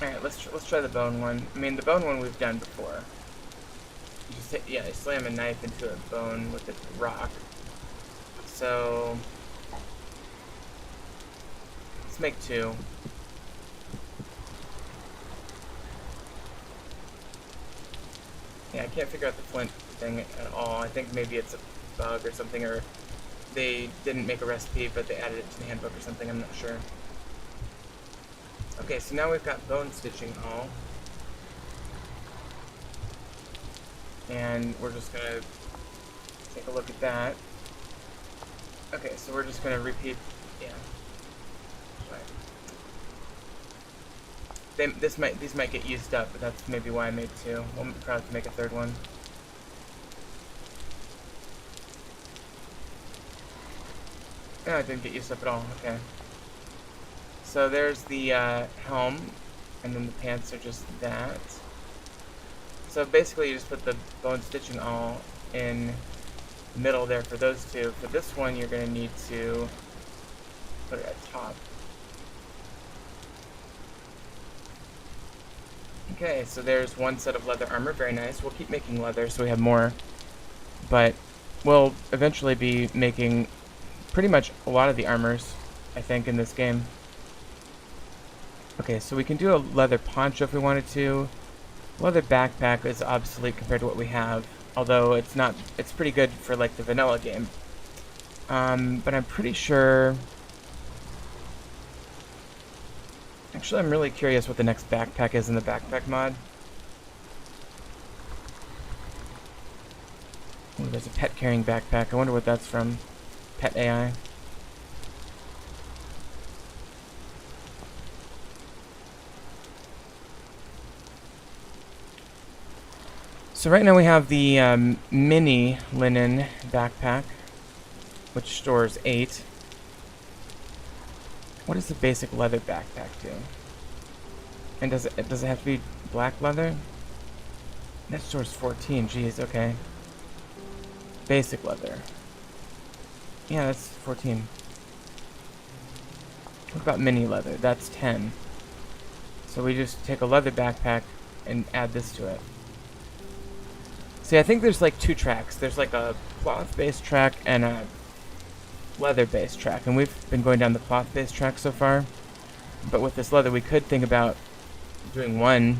[SPEAKER 1] Alright, let's try the bone one. I mean, the bone one we've done before. You just hit, yeah, you slam a knife into a bone with a rock. So let's make 2. Yeah, I can't figure out the flint thing at all. I think maybe it's a bug or something, or they didn't make a recipe, but they added it to the handbook or something. I'm not sure. Okay, so now we've got bone stitching all. And we're just gonna take a look at that. Okay, so we're just gonna repeat, yeah. Right. These might get used up, but that's maybe why I made 2. We'll probably have to make a 3rd one. No, it didn't get used up at all, okay. So there's the helm, and then the pants are just that. So basically you just put the bone stitching all in the middle there for those 2. For this one you're going to need to put it at top. Okay, so there's one set of leather armor, very nice. We'll keep making leather so we have more, but we'll eventually be making pretty much a lot of the armors, I think, in this game. Okay, so we can do a leather poncho if we wanted to. Leather backpack is obsolete compared to what we have, although it's pretty good for like the vanilla game. But I'm pretty sure... Actually, I'm really curious what the next backpack is in the backpack mod. Oh, there's a pet carrying backpack. I wonder what that's from. Pet AI. So right now we have the mini linen backpack, which stores 8. What does the basic leather backpack do? And does it have to be black leather? That store's 14. Jeez, okay. Basic leather. Yeah, that's 14. What about mini leather? That's 10. So we just take a leather backpack and add this to it. See, I think there's like two tracks. There's like a cloth-based track and a leather-based track. And we've been going down the cloth-based track so far. But with this leather, we could think about doing one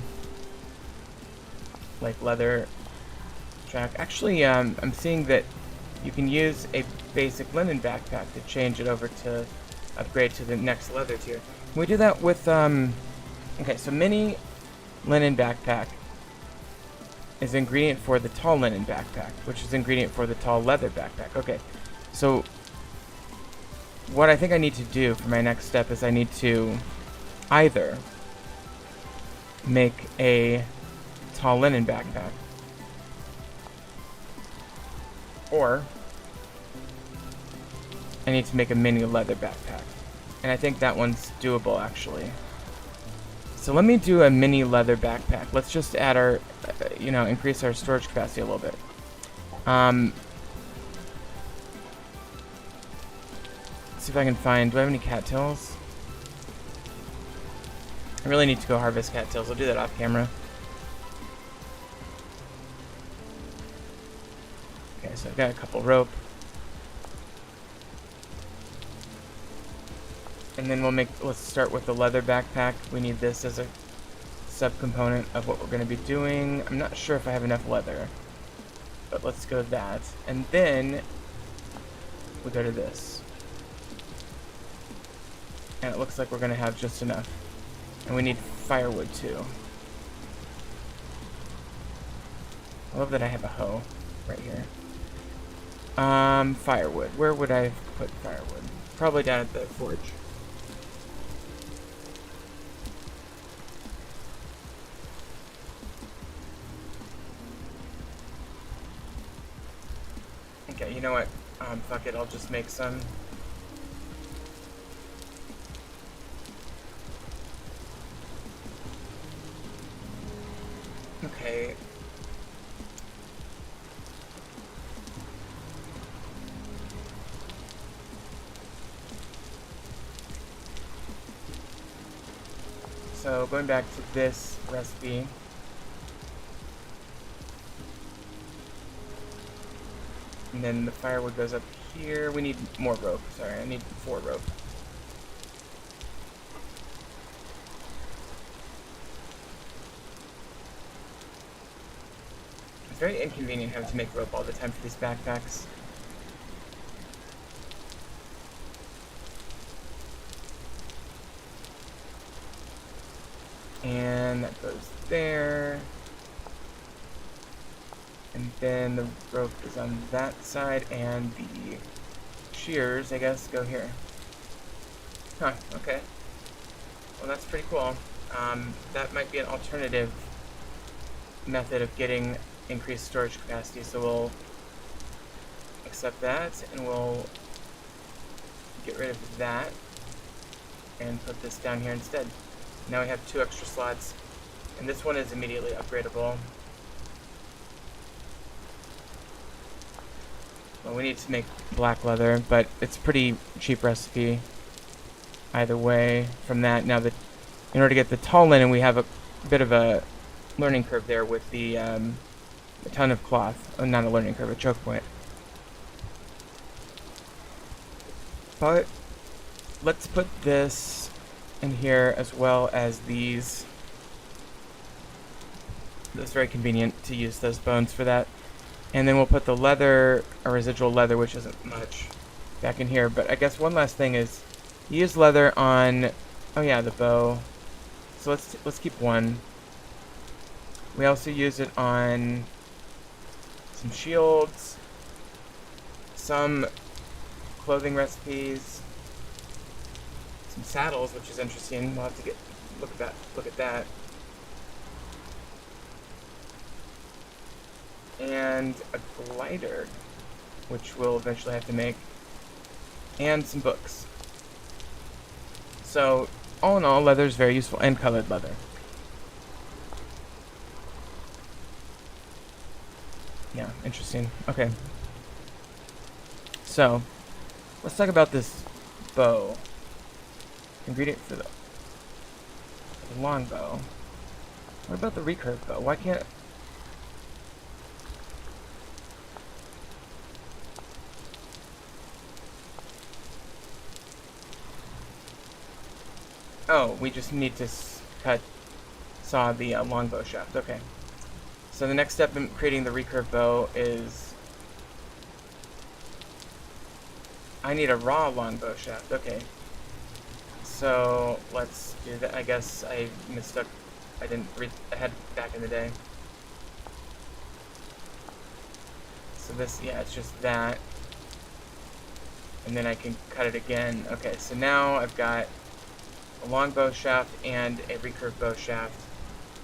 [SPEAKER 1] like leather track. Actually, I'm seeing that you can use a basic linen backpack to change it over to upgrade to the next leather tier. Can we do that with okay, so mini linen backpack is ingredient for the tall linen backpack, which is ingredient for the tall leather backpack. Okay, so what I think I need to do for my next step is I need to either make a tall linen backpack, or I need to make a mini leather backpack. And I think that one's doable, actually. So let me do a mini leather backpack. Let's just add our, increase our storage capacity a little bit. See if I can find, do I have any cattails? I really need to go harvest cattails. I'll do that off camera. Okay, so I've got a couple rope. And then let's start with the leather backpack. We need this as a subcomponent of what we're going to be doing. I'm not sure if I have enough leather, but let's go with that. And then we go to this. And it looks like we're going to have just enough. And we need firewood too. I love that I have a hoe right here. Firewood. Where would I put firewood? Probably down at the forge. Okay, you know what? Fuck it, I'll just make some. Okay. So going back to this recipe. And then the firewood goes up here. We need more rope. Sorry, I need 4 rope. It's very inconvenient having to make rope all the time for these backpacks. And that goes there. And then the rope is on that side, and the shears, I guess, go here. Huh, okay. Well, that's pretty cool. That might be an alternative method of getting increased storage capacity, so we'll accept that, and we'll get rid of that, and put this down here instead. Now we have 2 extra slots, and this one is immediately upgradable. Well, we need to make black leather, but it's a pretty cheap recipe either way from that. Now, in order to get the tall linen, we have a bit of a learning curve there with the a ton of cloth. Oh, not a learning curve, a choke point. But let's put this in here as well as these. It's very convenient to use those bones for that. And then we'll put the leather, or residual leather, which isn't much, back in here. But I guess one last thing is, use leather on, oh yeah, the bow. So let's keep 1. We also use it on some shields, some clothing recipes, some saddles, which is interesting. We'll have to look at that. And a glider, which we'll eventually have to make, and some books. So, all in all, leather is very useful, and colored leather. Yeah, interesting. Okay. So, let's talk about this bow. Ingredient for the long bow. What about the recurve bow? Why can't... Oh, we just need to saw the longbow shaft. Okay. So the next step in creating the recurve bow is I need a raw longbow shaft. Okay. So let's do that. I guess I mistook. I didn't read ahead back in the day. So this, yeah, it's just that. And then I can cut it again. Okay, so now I've got a longbow shaft and a recurve bow shaft.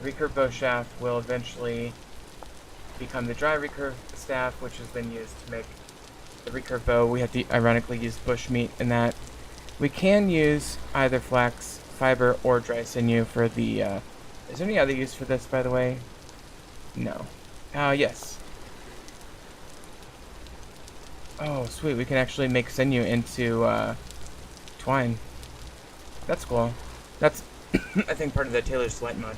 [SPEAKER 1] The recurve bow shaft will eventually become the dry recurve staff, which is then used to make the recurve bow. We have to ironically use bush meat in that. We can use either flax fiber or dry sinew for the, is there any other use for this, by the way? No. Yes. Oh, sweet, we can actually make sinew into, twine. That's cool. That's, I think, part of the Tailor's Delight mod.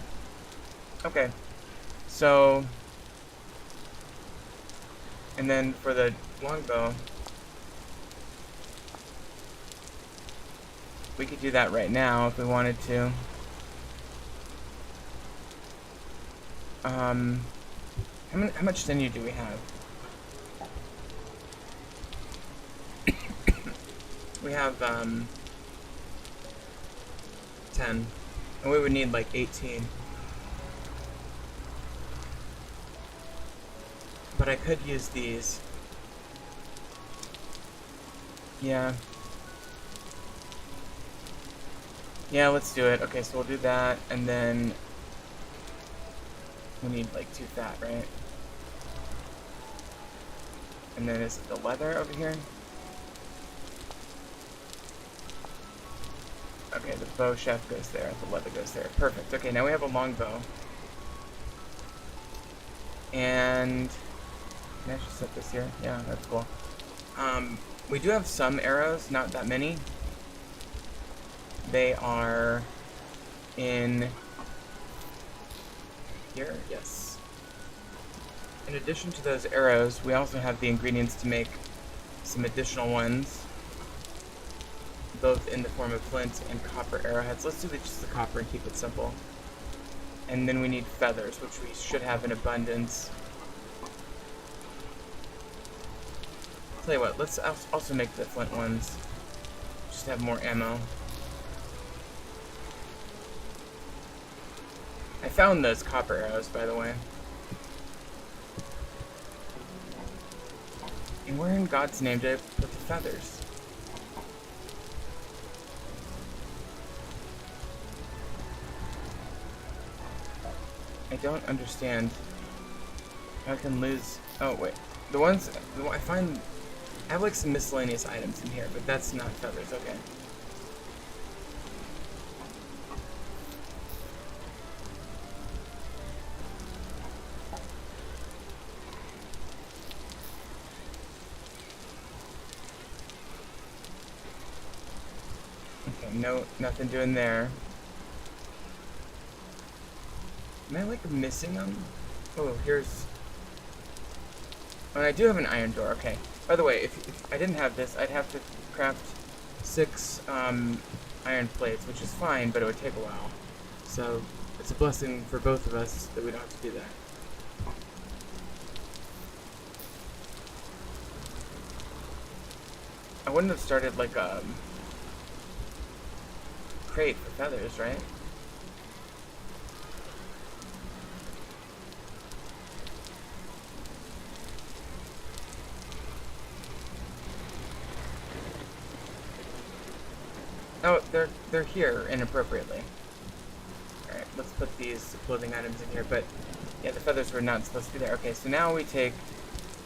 [SPEAKER 1] Okay. So, and then for the longbow, we could do that right now if we wanted to. How much sinew do we have? We have, 10. And we would need like 18. But I could use these. Yeah. Yeah, let's do it. Okay, so we'll do that, and then we need like 2 fat, right? And then is it the leather over here? Okay, the bow shaft goes there, the leather goes there. Perfect. Okay, now we have a long bow. And can I just set this here? Yeah, that's cool. We do have some arrows, not that many. They are in here, yes. In addition to those arrows, we also have the ingredients to make some additional ones, both in the form of flint and copper arrowheads. Let's do just the copper and keep it simple. And then we need feathers, which we should have in abundance. Tell you what, let's also make the flint ones, just to have more ammo. I found those copper arrows, by the way. And where in God's name did I put the feathers? I don't understand how I can lose... Oh, wait. I find... I have like some miscellaneous items in here, but that's not feathers, okay. Okay, no, nothing doing there. Am I like missing them? Oh, here's... Oh, and I do have an iron door, okay. By the way, if I didn't have this, I'd have to craft 6 iron plates, which is fine, but it would take a while. So, it's a blessing for both of us that we don't have to do that. I wouldn't have started like a crate for feathers, right? Oh, they're here inappropriately. Alright, let's put these clothing items in here, but yeah, the feathers were not supposed to be there. Okay, so now we take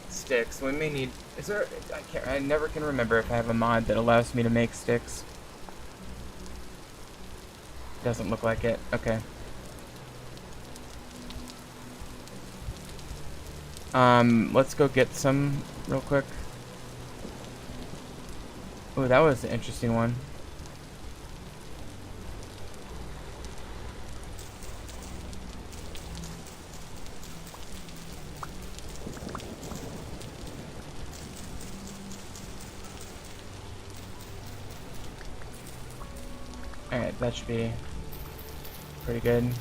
[SPEAKER 1] sticks. We may need... Is there... I never can remember if I have a mod that allows me to make sticks. Doesn't look like it. Okay. Let's go get some real quick. Oh, that was an interesting one. Alright, that should be pretty good.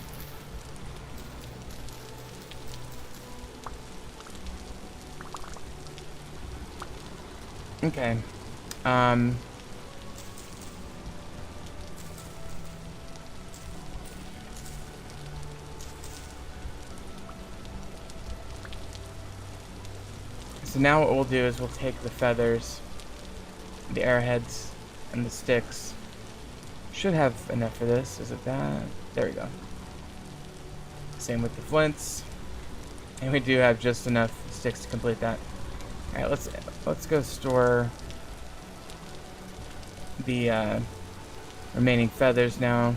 [SPEAKER 1] Okay. So now what we'll do is we'll take the feathers, the arrowheads, and the sticks. Should have enough for this. Is it that? There we go. Same with the flints. And we do have just enough sticks to complete that. Alright, let's go store the remaining feathers now.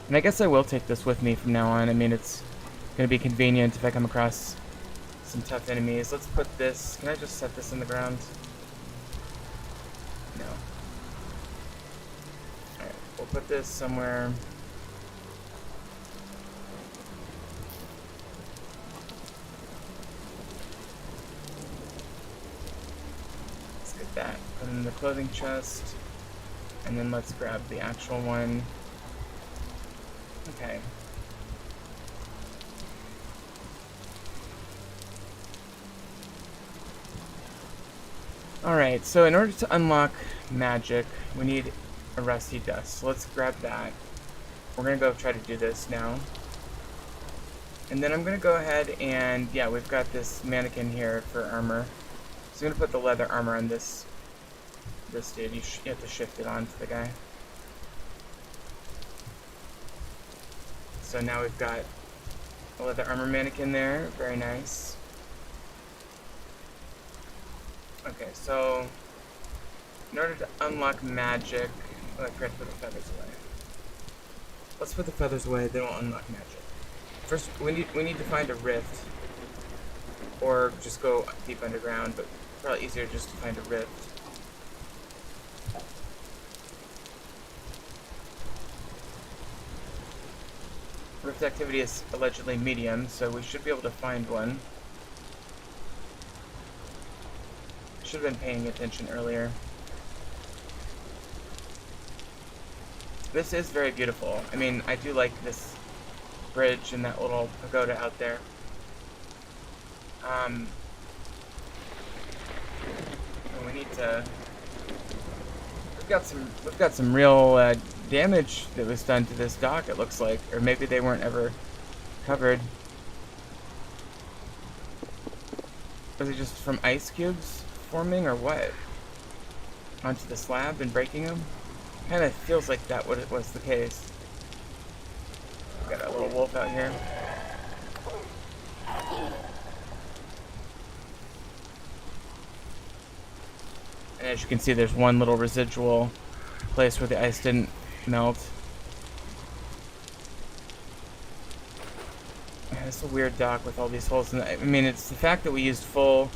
[SPEAKER 1] And I guess I will take this with me from now on. I mean, it's going to be convenient if I come across some tough enemies. Let's put this... Can I just set this in the ground? No. Alright, we'll put this somewhere... Let's get that. Put it in the clothing chest. And then let's grab the actual one. Okay. Alright, so in order to unlock magic, we need a rusty dust. So let's grab that. We're going to go try to do this now. And then I'm going to go ahead and, yeah, we've got this mannequin here for armor. So I'm going to put the leather armor on this dude. You have to shift it onto the guy. So now we've got a leather armor mannequin there. Very nice. Okay, so in order to unlock magic, I forgot to put the feathers away. Let's put the feathers away, then we'll unlock magic. First, we need to find a rift, or just go deep underground, but probably easier just to find a rift. Rift activity is allegedly medium, so we should be able to find one. Should have been paying attention earlier. This is very beautiful. I mean, I do like this bridge and that little pagoda out there. We need to. We've got some real damage that was done to this dock. It looks like, or maybe they weren't ever covered. Was it just from ice cubes forming, or what? Onto the slab and breaking them? Kind of feels like that was the case. Got a little wolf out here. And as you can see, there's one little residual place where the ice didn't melt. Man, it's a weird dock with all these holes in it. I mean, it's the fact that we used full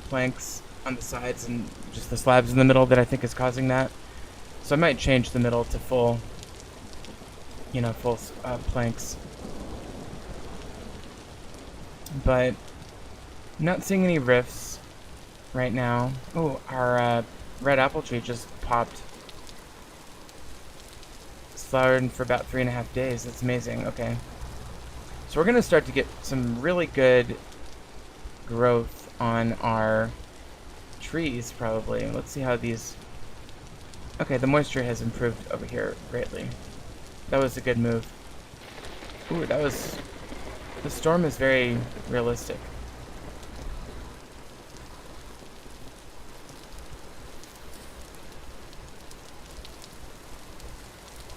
[SPEAKER 1] planks on the sides and just the slabs in the middle that I think is causing that. So I might change the middle to full planks. But I'm not seeing any rifts right now. Oh, our red apple tree just popped. It's flowered for about 3.5 days. That's amazing. Okay. So we're going to start to get some really good growth on our trees, probably. Let's see how these... Okay, the moisture has improved over here greatly. That was a good move. Ooh, that was... The storm is very realistic.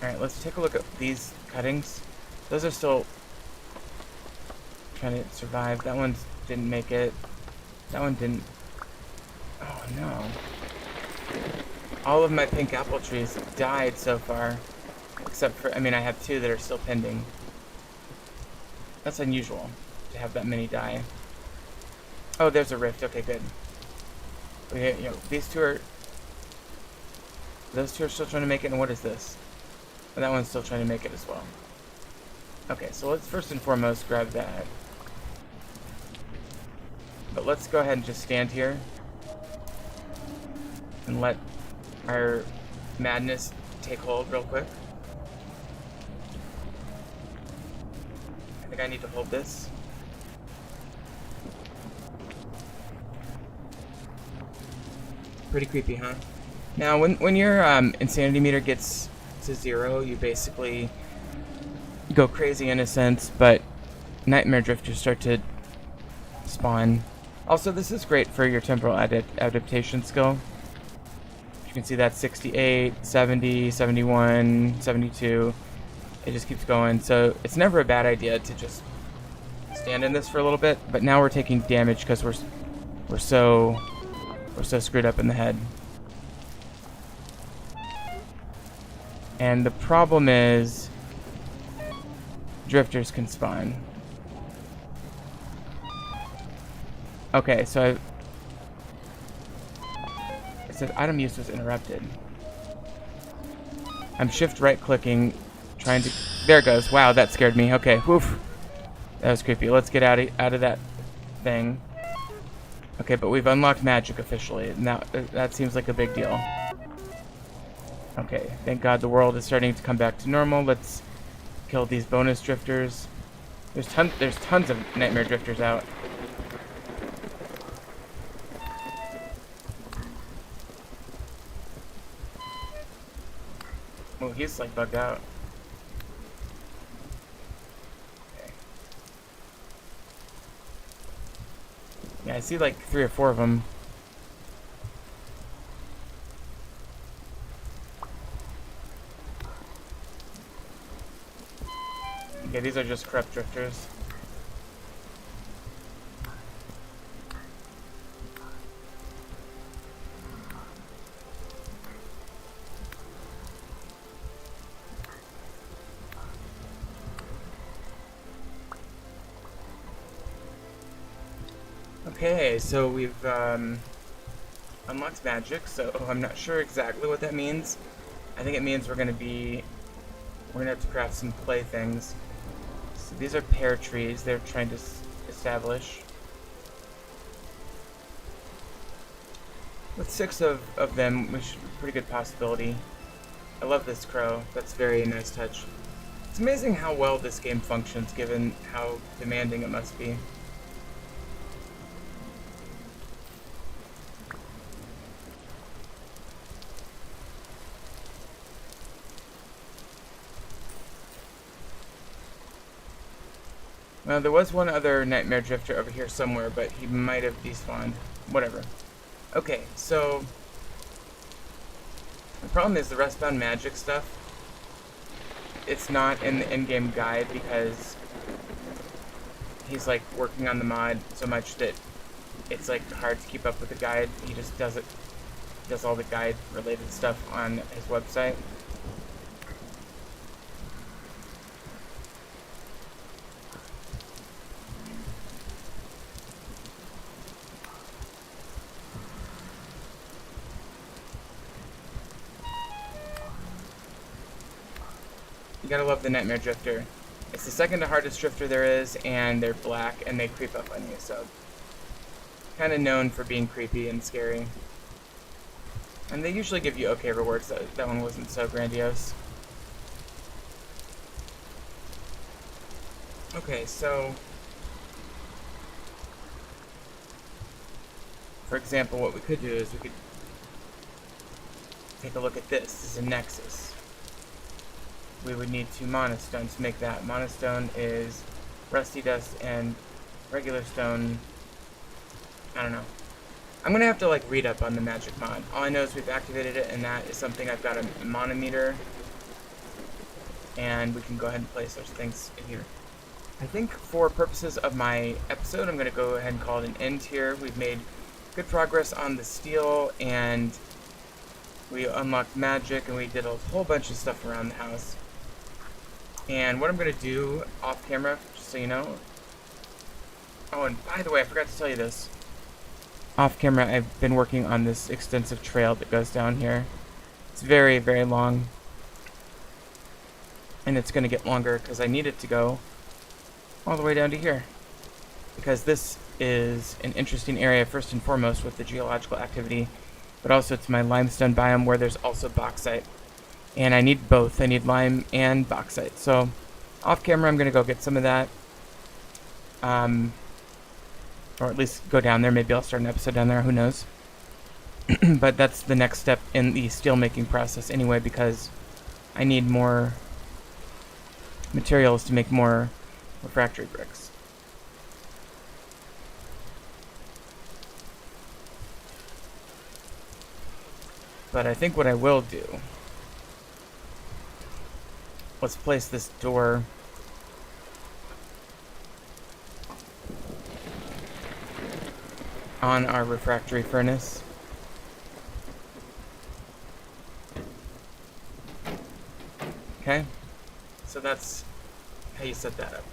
[SPEAKER 1] Alright, let's take a look at these cuttings. Those are still trying to survive. That one didn't make it. That one didn't. Oh no. All of my pink apple trees died so far. Except for, I mean, I have 2 that are still pending. That's unusual to have that many die. Oh, there's a rift. Okay, good. Okay, you know, these 2 are... Those 2 are still trying to make it, and what is this? And that one's still trying to make it as well. Okay, so let's first and foremost grab that. But let's go ahead and just stand here and let our madness take hold real quick. I think I need to hold this. Pretty creepy, huh? Now, when your insanity meter gets to 0, you basically go crazy in a sense, but nightmare drifters start to spawn. Also, this is great for your temporal adaptation skill. You can see that's 68, 70, 71, 72. It just keeps going, so it's never a bad idea to just stand in this for a little bit. But now we're taking damage because we're so screwed up in the head. And the problem is drifters can spawn. Okay, so it says item use was interrupted. I'm shift right clicking, trying to... There it goes. Wow, that scared me. Okay, woof. That was creepy. Let's get out of that thing. Okay, but we've unlocked magic officially. Now that seems like a big deal. Okay, thank God the world is starting to come back to normal. Let's kill these bonus drifters. There's tons of nightmare drifters out. Oh, he's like bugged out. Okay. Yeah, I see like 3 or 4 of them. Okay, these are just corrupt drifters. Okay, so we've unlocked magic, so I'm not sure exactly what that means. I think it means we're gonna have to craft some playthings. So these are pear trees they're trying to establish. With 6 of them, which is a pretty good possibility. I love this crow. That's a very nice touch. It's amazing how well this game functions, given how demanding it must be. Well, there was one other nightmare drifter over here somewhere, but he might have despawned. Whatever. Okay, so the problem is the Restbound magic stuff. It's not in the in-game guide because he's like working on the mod so much that it's like hard to keep up with the guide. He just does all the guide related stuff on his website. You gotta love the Nightmare Drifter. It's the second to hardest drifter there is, and they're black, and they creep up on you, so... Kinda known for being creepy and scary. And they usually give you okay rewards, so that one wasn't so grandiose. Okay, so... For example, what we could do is we could take a look at this. This is a Nexus. We would need 2 Mana Stone to make that. Mana Stone is Rusty Dust and regular stone. I don't know. I'm gonna have to like read up on the magic mod. All I know is we've activated it, and that is something I've got a mana meter, and we can go ahead and place those things in here. I think for purposes of my episode, I'm gonna go ahead and call it an end here. We've made good progress on the steel, and We unlocked magic, and we did a whole bunch of stuff around the house. And what I'm going to do off camera, just so you know... Oh, and by the way, I forgot to tell you this. Off camera, I've been working on this extensive trail that goes down here. It's very, very long. And it's going to get longer because I need it to go all the way down to here. Because this is an interesting area, first and foremost, with the geological activity. But also it's my limestone biome where there's also bauxite. And I need both. I need lime and bauxite. So, off camera, I'm going to go get some of that. Or at least go down there. Maybe I'll start an episode down there. Who knows? But that's the next step in the steel making process anyway, because I need more materials to make more refractory bricks. But I think what I will do... Let's place this door... on our refractory furnace. Okay, so that's how you set that up.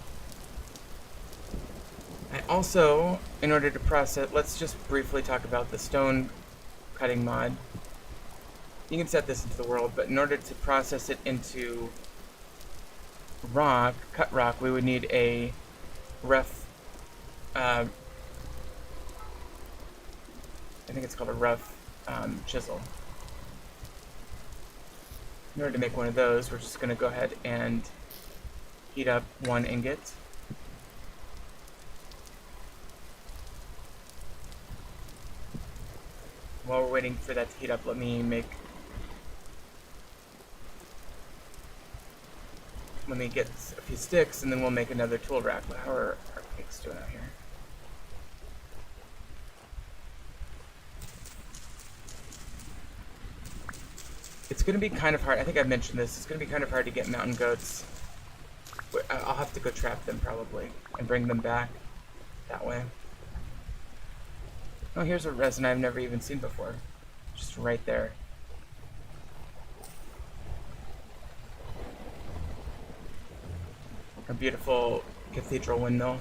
[SPEAKER 1] I also, in order to process, let's just briefly talk about the stone cutting mod. You can set this into the world, but in order to process it into rock, cut rock, we would need a rough, I think it's called a rough chisel. In order to make one of those, we're just going to go ahead and heat up one ingot. While we're waiting for that to heat up, let me get a few sticks, and then we'll make another tool rack. How are our cakes doing out here? It's going to be kind of hard. I think I've mentioned this. It's going to be kind of hard to get mountain goats. I'll have to go trap them probably and bring them back that way. Oh, here's a resin I've never even seen before. Just right there. A beautiful cathedral windmill.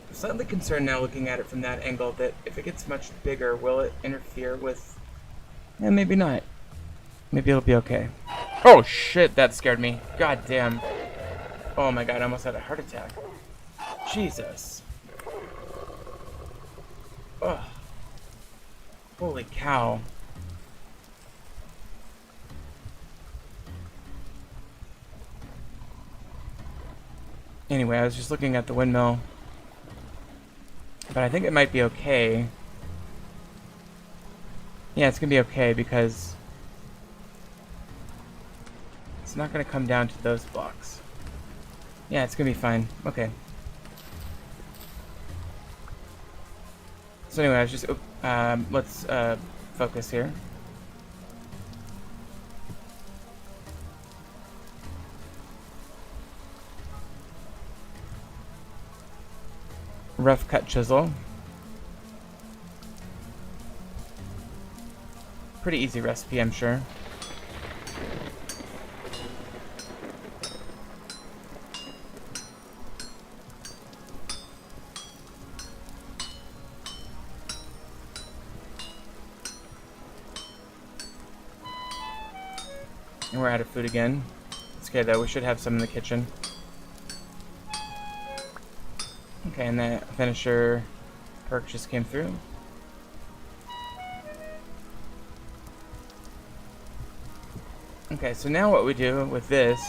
[SPEAKER 1] I'm slightly concerned now looking at it from that angle that if it gets much bigger, will it interfere with... Yeah, maybe not. Maybe it'll be okay. Oh shit, that scared me. God damn. Oh my god, I almost had a heart attack. Jesus. Ugh. Holy cow. Anyway, I was just looking at the windmill. But I think it might be okay. Yeah, it's gonna be okay because it's not gonna come down to those blocks. Yeah, it's gonna be fine. Okay. So anyway, I was just let's focus here. Rough cut chisel. Pretty easy recipe, I'm sure. And we're out of food again. It's okay though, we should have some in the kitchen. Okay, and that finisher perk just came through. Okay, so now what we do with this,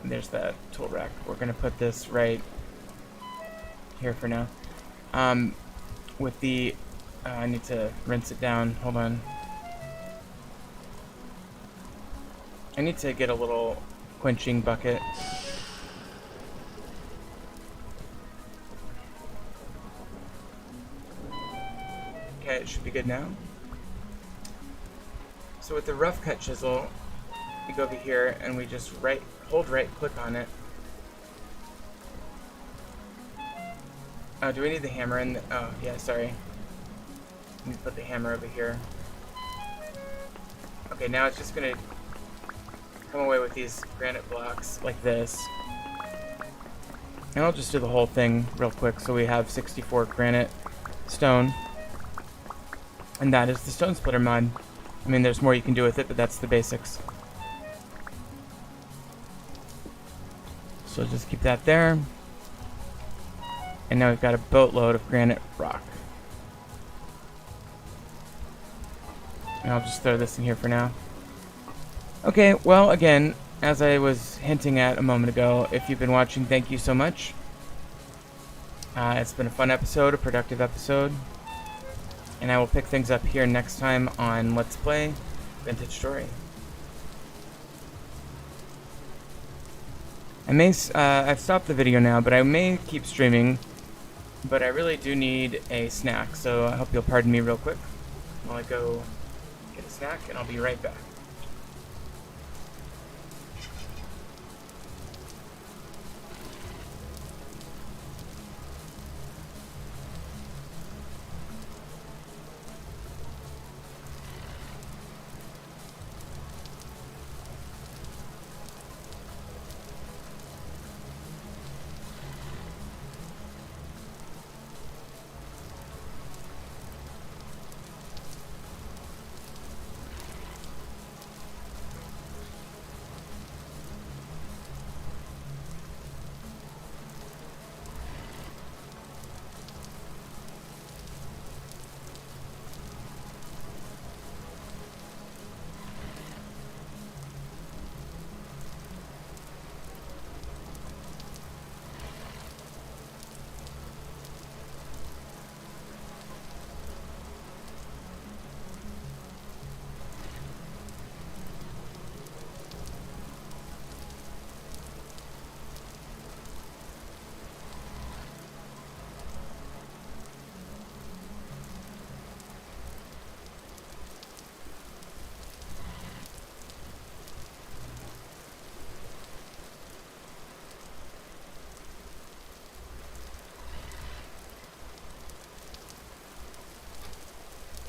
[SPEAKER 1] there's that tool rack. We're gonna put this right here for now. With the, I need to rinse it down. Hold on. I need to get a little quenching bucket. Okay, it should be good now. So with the rough cut chisel, we go over here and we just hold right click on it. Oh, do we need the hammer in the, oh yeah, sorry. Let me put the hammer over here. Okay, now it's just gonna come away with these granite blocks like this. And I'll just do the whole thing real quick. So we have 64 granite stone. And that is the stone splitter mod. I mean, there's more you can do with it, but that's the basics. So just keep that there. And now we've got a boatload of granite rock. And I'll just throw this in here for now. Okay, well, again, as I was hinting at a moment ago, if you've been watching, thank you so much. It's been a fun episode, a productive episode. And I will pick things up here next time on Let's Play Vintage Story. I've stopped the video now, but I may keep streaming. But I really do need a snack, so I hope you'll pardon me real quick while I go get a snack, and I'll be right back.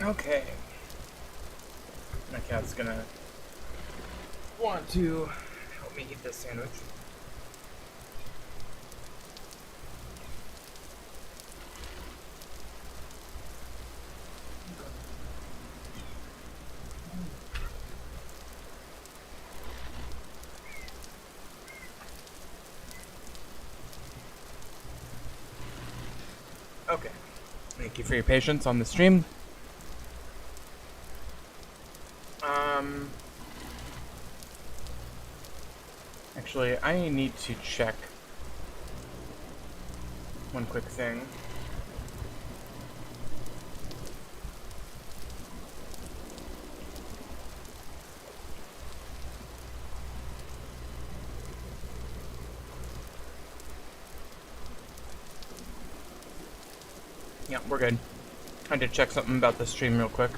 [SPEAKER 1] Okay. My cat's gonna want to help me eat this sandwich. Okay. Thank you for your patience on the stream. Actually, I need to check one quick thing. Yeah, we're good. I had to check something about the stream real quick.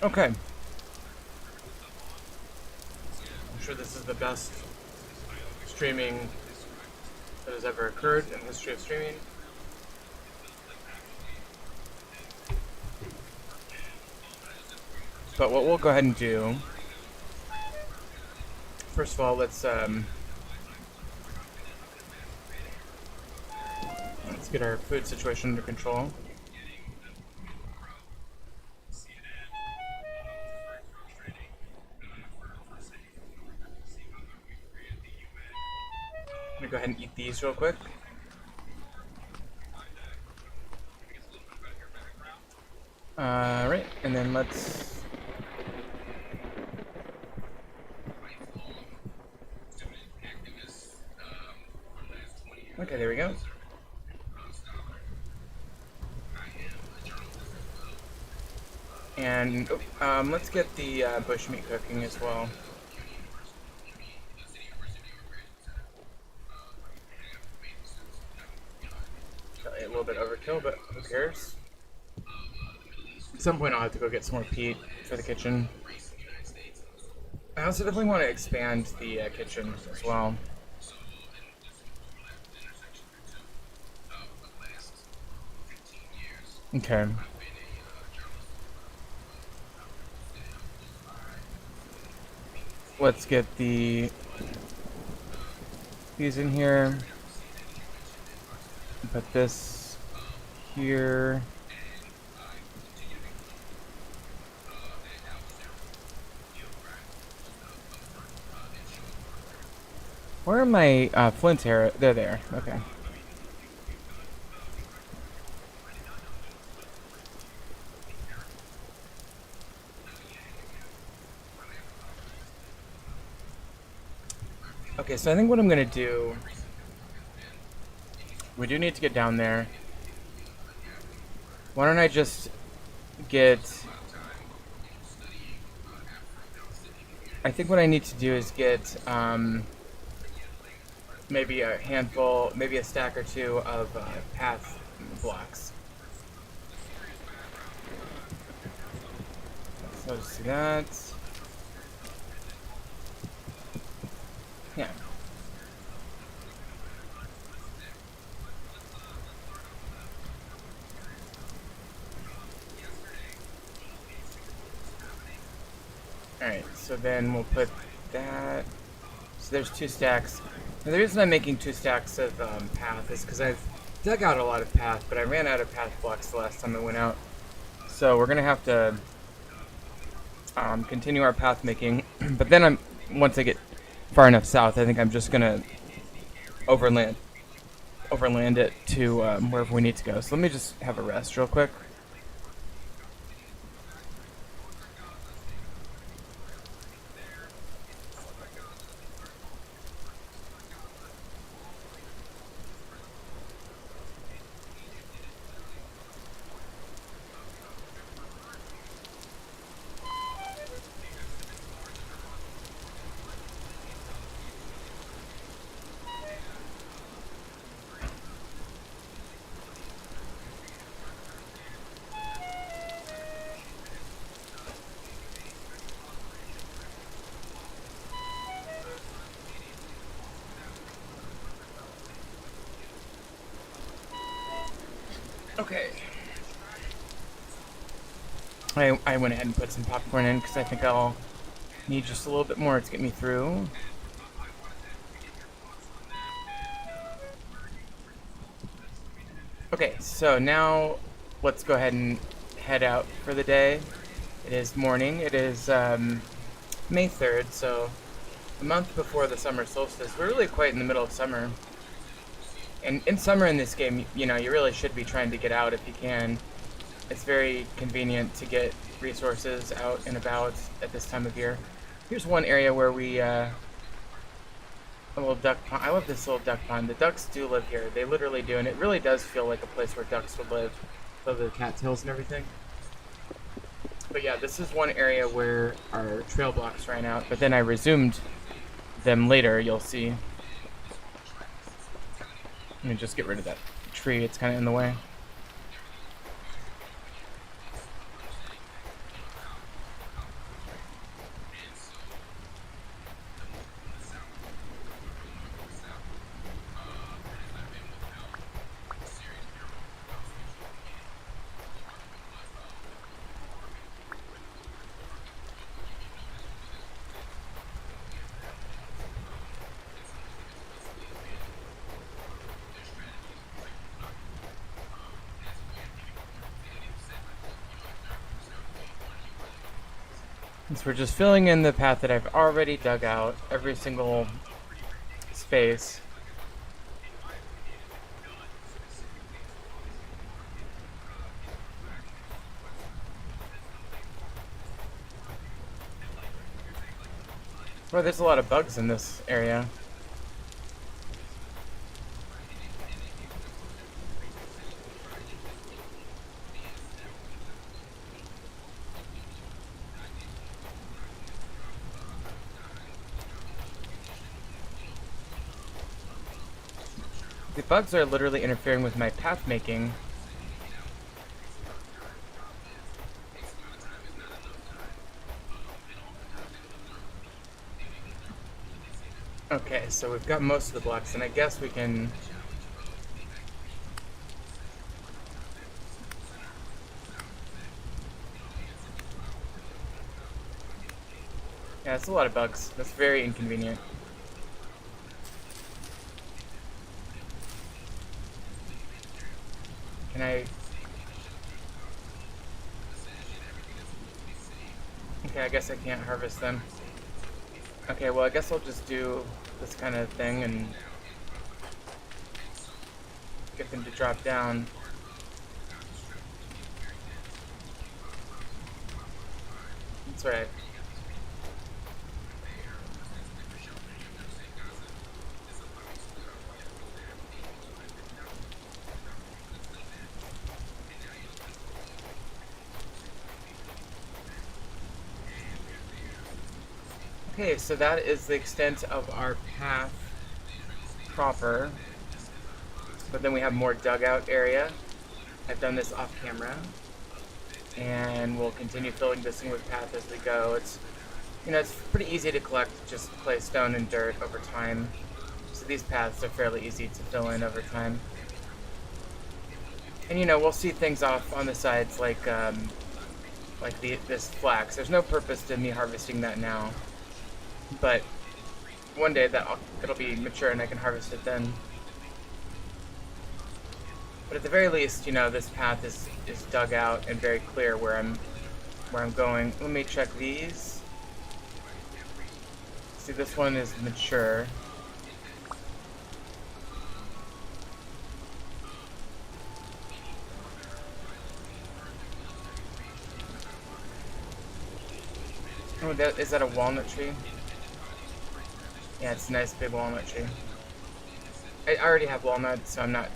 [SPEAKER 1] Okay. I'm sure this is the best streaming that has ever occurred in the history of streaming. But what we'll go ahead and do, first of all, let's get our food situation under control. I'm gonna go ahead and eat these real quick. Alright, and then let's... Okay, there we go. And let's get the bushmeat cooking as well. A little bit overkill, but who cares? At some point I'll have to go get some more peat for the kitchen. I also definitely want to expand the kitchen as well. Okay. Let's get these in here. Put this here. Where are my flint arrows? They're there. Okay. Okay, so I think what I'm gonna do, we do need to get down there. Why don't I just get... I think what I need to do is get maybe a handful, maybe a stack or two of path blocks. So let's do that. Yeah. Alright, so then we'll put that. So there's 2 stacks. Now, the reason I'm making 2 stacks of path is because I've dug out a lot of path, but I ran out of path blocks the last time I went out. So we're going to have to continue our path making. But then once I get far enough south, I think I'm just going to overland it to wherever we need to go. So let me just have a rest real quick. Okay. I went ahead and put some popcorn in because I think I'll need just a little bit more to get me through. Okay, so now let's go ahead and head out for the day. It is morning. It is May 3rd, so a month before the summer solstice. We're really quite in the middle of summer. And in summer in this game, you know, you really should be trying to get out if you can. It's very convenient to get resources out and about at this time of year. Here's one area where we, a little duck pond. I love this little duck pond. The ducks do live here. They literally do, and it really does feel like a place where ducks would live. Love the cattails and everything. But yeah, this is one area where our trail blocks ran out, but then I resumed them later, you'll see. Let me just get rid of that tree, it's kind of in the way. So we're just filling in the path that I've already dug out, every single space. Well, there's a lot of bugs in this area. The bugs are literally interfering with my path making. Okay, so we've got most of the blocks, and I guess we can... Yeah, it's a lot of bugs. That's very inconvenient. Can I... Okay, I guess I can't harvest them. Okay, well, I guess I'll just do this kind of thing and get them to drop down. That's right. Okay, so that is the extent of our path proper. But then we have more dugout area. I've done this off camera. And we'll continue filling this in with path as we go. It's, you know, it's pretty easy to collect just clay, stone, and dirt over time. So these paths are fairly easy to fill in over time. And you know, we'll see things off on the sides like this flax. There's no purpose to me harvesting that now. But one day it'll be mature and I can harvest it then. But at the very least, you know, this path is dug out and very clear where I'm going. Let me check these. See, this one is mature. Oh, is that a walnut tree? Yeah, it's a nice big walnut tree. I already have walnuts, so I'm not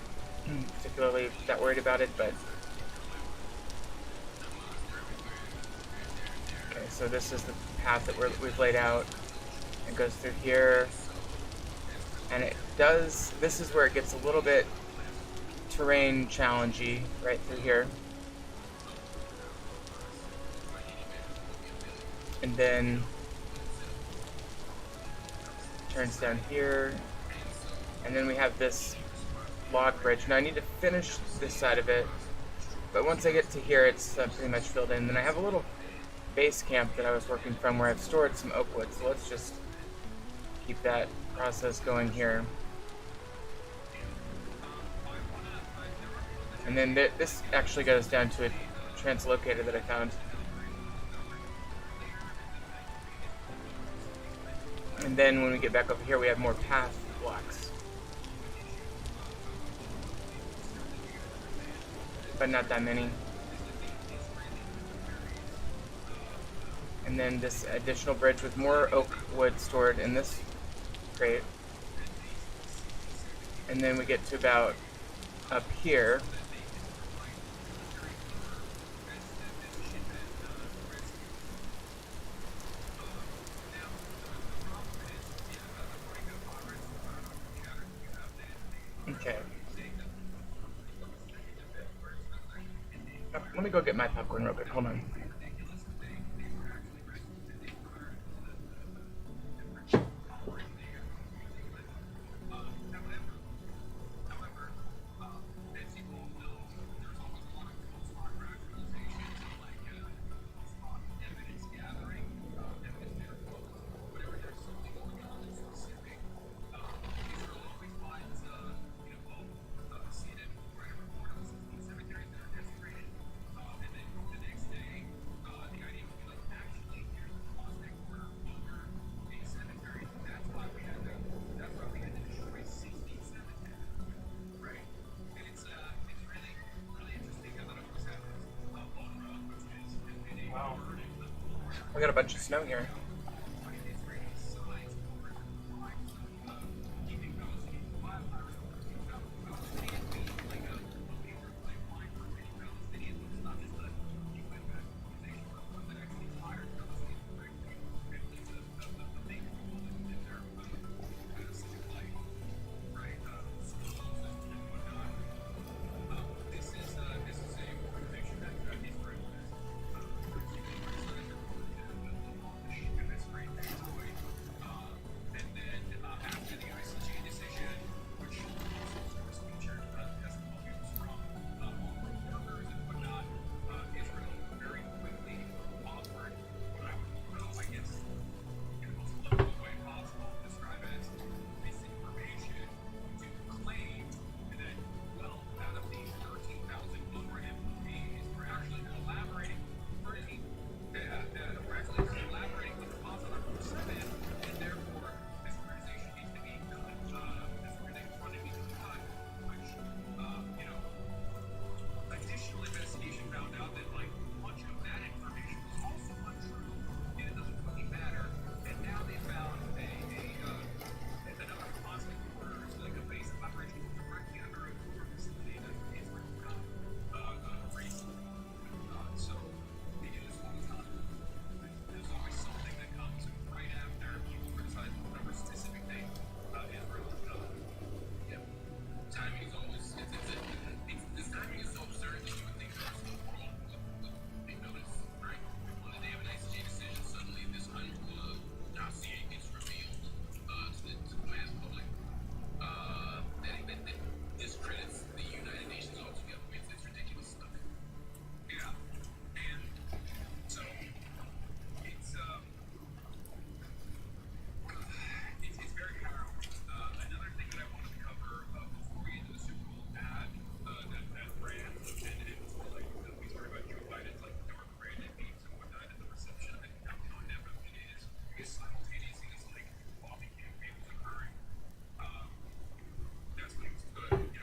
[SPEAKER 1] particularly that worried about it, but... Okay, so this is the path that we've laid out. It goes through here, and it does... This is where it gets a little bit terrain challengey, right through here. And then turns down here, and then we have this log bridge. Now I need to finish this side of it, but once I get to here, it's pretty much filled in. Then I have a little base camp that I was working from where I've stored some oak wood, so let's just keep that process going here. And then this actually goes down to a translocator that I found. And then when we get back over here, we have more path blocks. But not that many. And then this additional bridge with more oak wood stored in this crate. And then we get to about up here. Okay. Let me go get my popcorn real quick. Hold on. We got a bunch of snow here.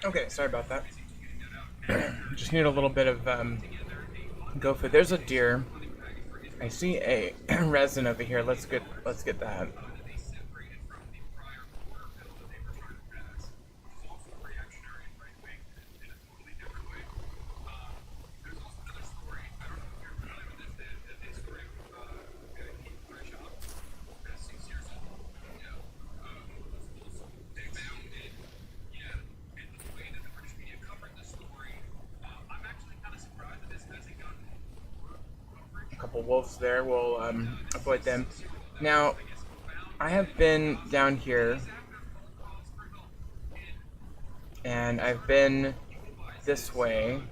[SPEAKER 1] Okay, sorry about that. Just need a little bit of go food. There's a deer. I see a resin over here. Let's get that. Couple wolves there. We'll avoid them. Now, I have been down here, and I've been this way.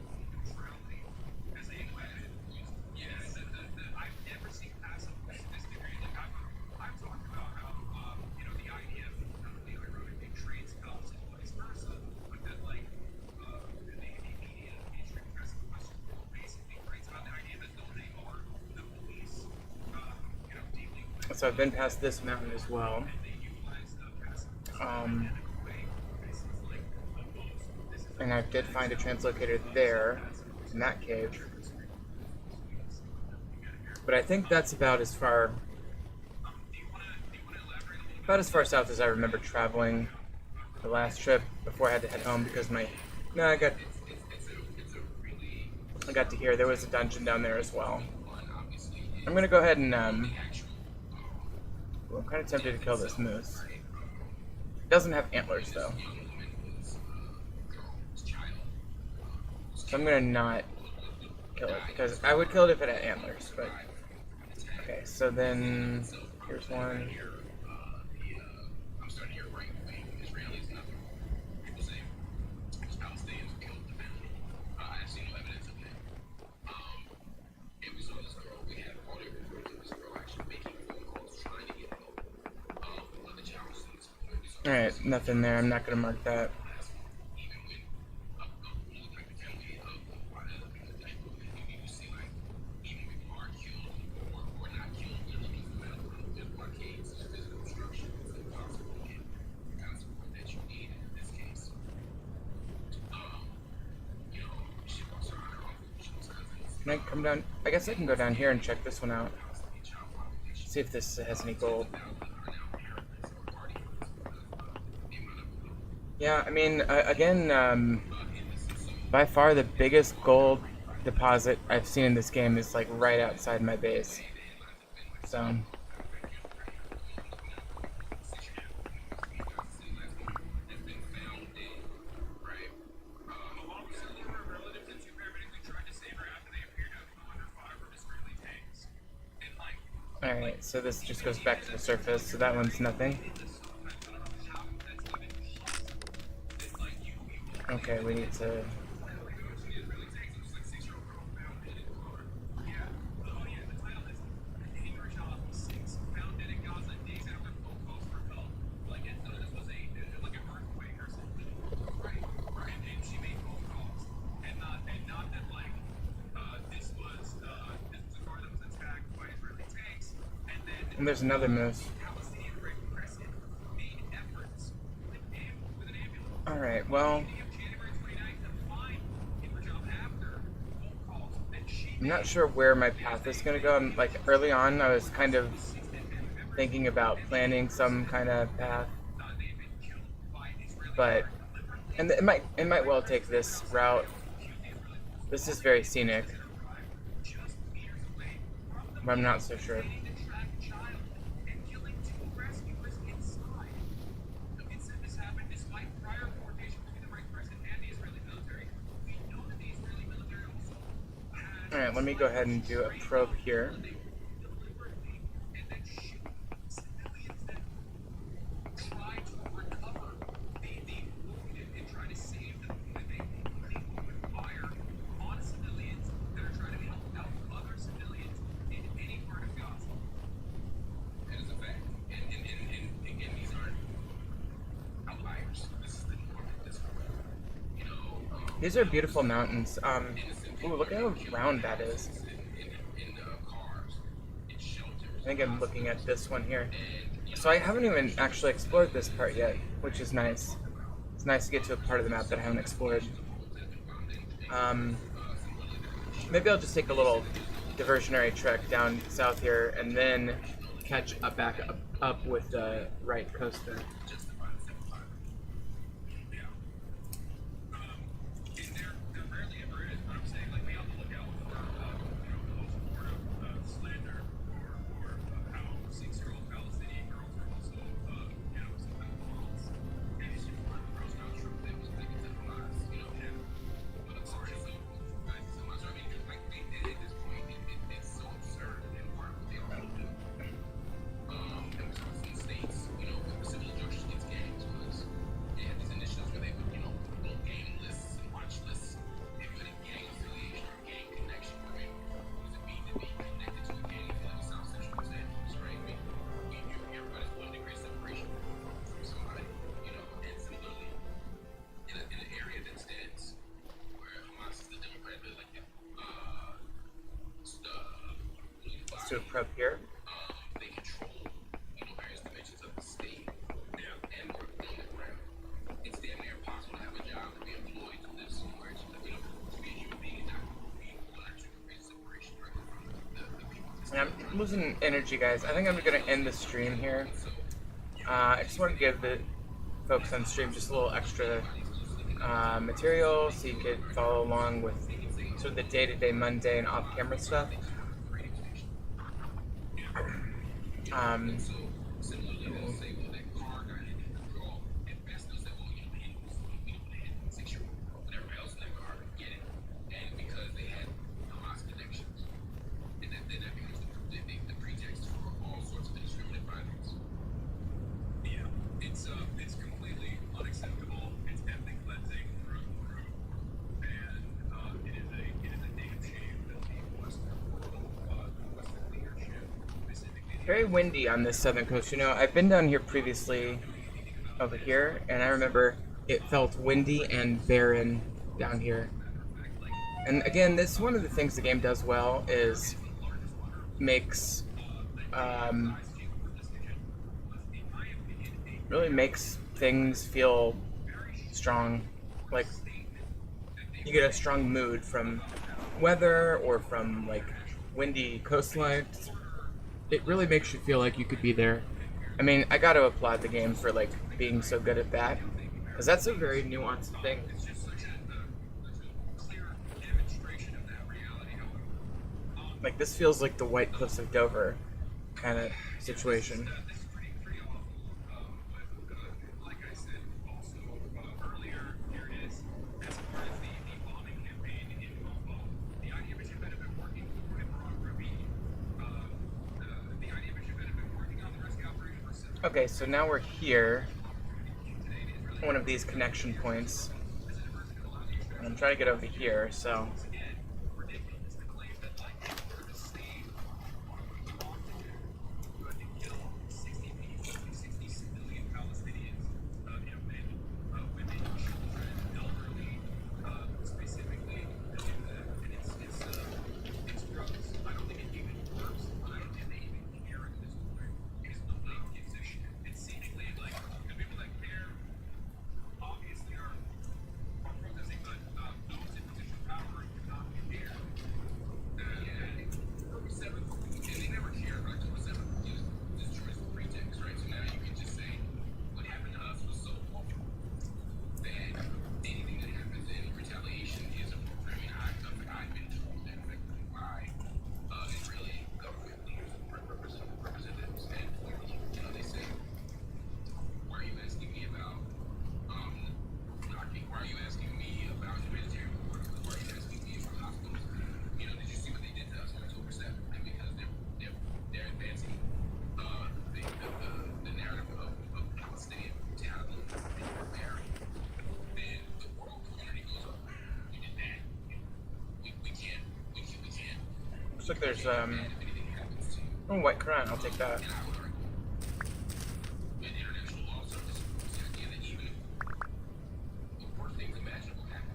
[SPEAKER 1] So I've been past this mountain as well. And I did find a translocator there, in that cave. But I think that's about as far south as I remember traveling the last trip before I had to head home because I got to hear there was a dungeon down there as well. I'm gonna go ahead and I'm kind of tempted to kill this moose. It doesn't have antlers though. So I'm gonna not kill it because I would kill it if it had antlers, but okay, so then here's one. Alright, nothing there. I'm not gonna mark that. Can I come down? I guess I can go down here and check this one out. See if this has any gold. Yeah, I mean, again, by far the biggest gold deposit I've seen in this game is like right outside my base. So. Alright, so this just goes back to the surface, so that one's nothing. Okay, we need to... And there's another moose. Alright, well... I'm not sure where my path is going to go. I'm, like, early on, I was kind of thinking about planning some kind of path. But... And it might well take this route. This is very scenic. But I'm not so sure. Alright, let me go ahead and do a probe here. These are beautiful mountains. Ooh, look at how round that is. I think I'm looking at this one here. So I haven't even actually explored this part yet, which is nice. It's nice to get to a part of the map that I haven't explored. Maybe I'll just take a little diversionary trek down south here and then catch up with the right coast there. To a prep here. I'm losing energy, guys. I think I'm gonna end the stream here. I just want to give the folks on stream just a little extra material so you could follow along with sort of the day-to-day, mundane, off-camera stuff.
[SPEAKER 2] It's completely unacceptable. It's ethnic cleansing through and it is a damn shame that the Western world, Western leadership, specifically
[SPEAKER 1] Very windy on this southern coast. You know, I've been down here previously over here, and I remember it felt windy and barren down here. And again, this one of the things the game does well is really makes things feel strong. Like you get a strong mood from weather or from like windy coastlines. it really makes you feel like you could be there. I mean, I got to applaud the game for like being so good at that, because that's a very nuanced thing.
[SPEAKER 2] It's just such a clear demonstration of that reality, however.
[SPEAKER 1] Like this feels like the White Cliffs of Dover kind of situation.
[SPEAKER 2] This is pretty awful. But like I said also earlier, here it is. As far as the bombing campaign in Mobile, the idea which had been working for Imran Rabi, the idea which had been working on the rescue operation for 7
[SPEAKER 1] Okay, so now we're here, one of these connection points. And I'm trying to get over here, so.
[SPEAKER 2] ridiculous to claim that like for the state you had to kill 60 people, 60 civilian Palestinians, men, women, children, elderly, specifically, and it's gross. I don't think it even works. I don't think they even care at this point because nobody gives a shit. It's seemingly like the people that care obviously are protesting, but those in position of power do not care. Yeah, October 7th, and they never cared, but October 7th is choice of pretext, right? So now you can just say, what happened to us was so awful that anything that happens in retaliation is appropriate. I mean, I've been told that effectively by Israeli government leaders, representatives, and they say, why are you asking me about why are you asking me about humanitarian work? Why are you asking me about hospitals? Did you see what they did to us on October 7th? And because they're advancing the narrative of Palestinian brutality and barbarian, then the world community goes, oh, we did that. We can't.
[SPEAKER 1] Looks like there's
[SPEAKER 2] If anything happens to you,
[SPEAKER 1] oh, White Quran. I'll take that.
[SPEAKER 2] and I would argue, and international law certainly supports the idea that even if the worst things imaginable happen,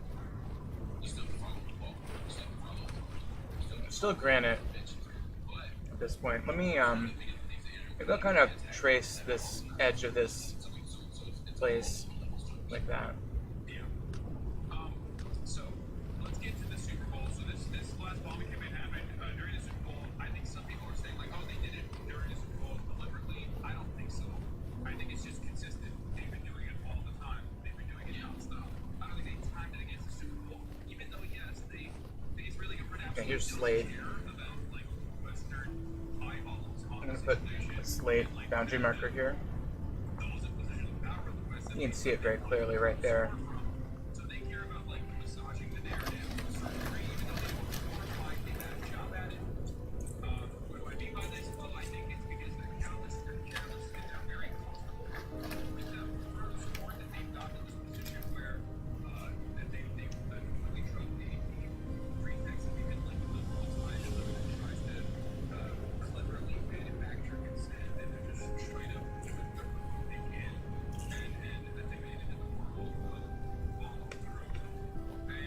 [SPEAKER 2] you still follow the law. You still follow the law. You still have
[SPEAKER 1] Still granite
[SPEAKER 2] conventions. But
[SPEAKER 1] at this point. Let me maybe I'll kind of trace this edge of this place like that.
[SPEAKER 2] yeah. So let's get to the Super Bowl. So this last bombing campaign happened during the Super Bowl. I think some people are saying like, oh, they did it during the Super Bowl deliberately. I don't think so. I think it's just consistent. They've been doing it all the time. They've been doing it nonstop. I don't think they timed it against the Super Bowl. Even though yes, the Israeli government
[SPEAKER 1] Okay,
[SPEAKER 2] absolutely
[SPEAKER 1] here's
[SPEAKER 2] doesn't
[SPEAKER 1] Slade.
[SPEAKER 2] care about like Western eyeballs on
[SPEAKER 1] I'm
[SPEAKER 2] the
[SPEAKER 1] gonna put
[SPEAKER 2] situation.
[SPEAKER 1] a slate boundary marker here.
[SPEAKER 2] Those in position of power in the West
[SPEAKER 1] You can see it very clearly right there.
[SPEAKER 2] so they care about like massaging the narrative to a certain degree, even though they don't glorify the bad job at it. What do I mean by this? Well, I think it's because they're careless and they're very comfortable with the further support that they've gotten in this position where that they really drug the pretext of even like the liberal side of them that tries to cleverly manufacture consent and they're just straight up doing whatever they can and that they made it in the world follow through.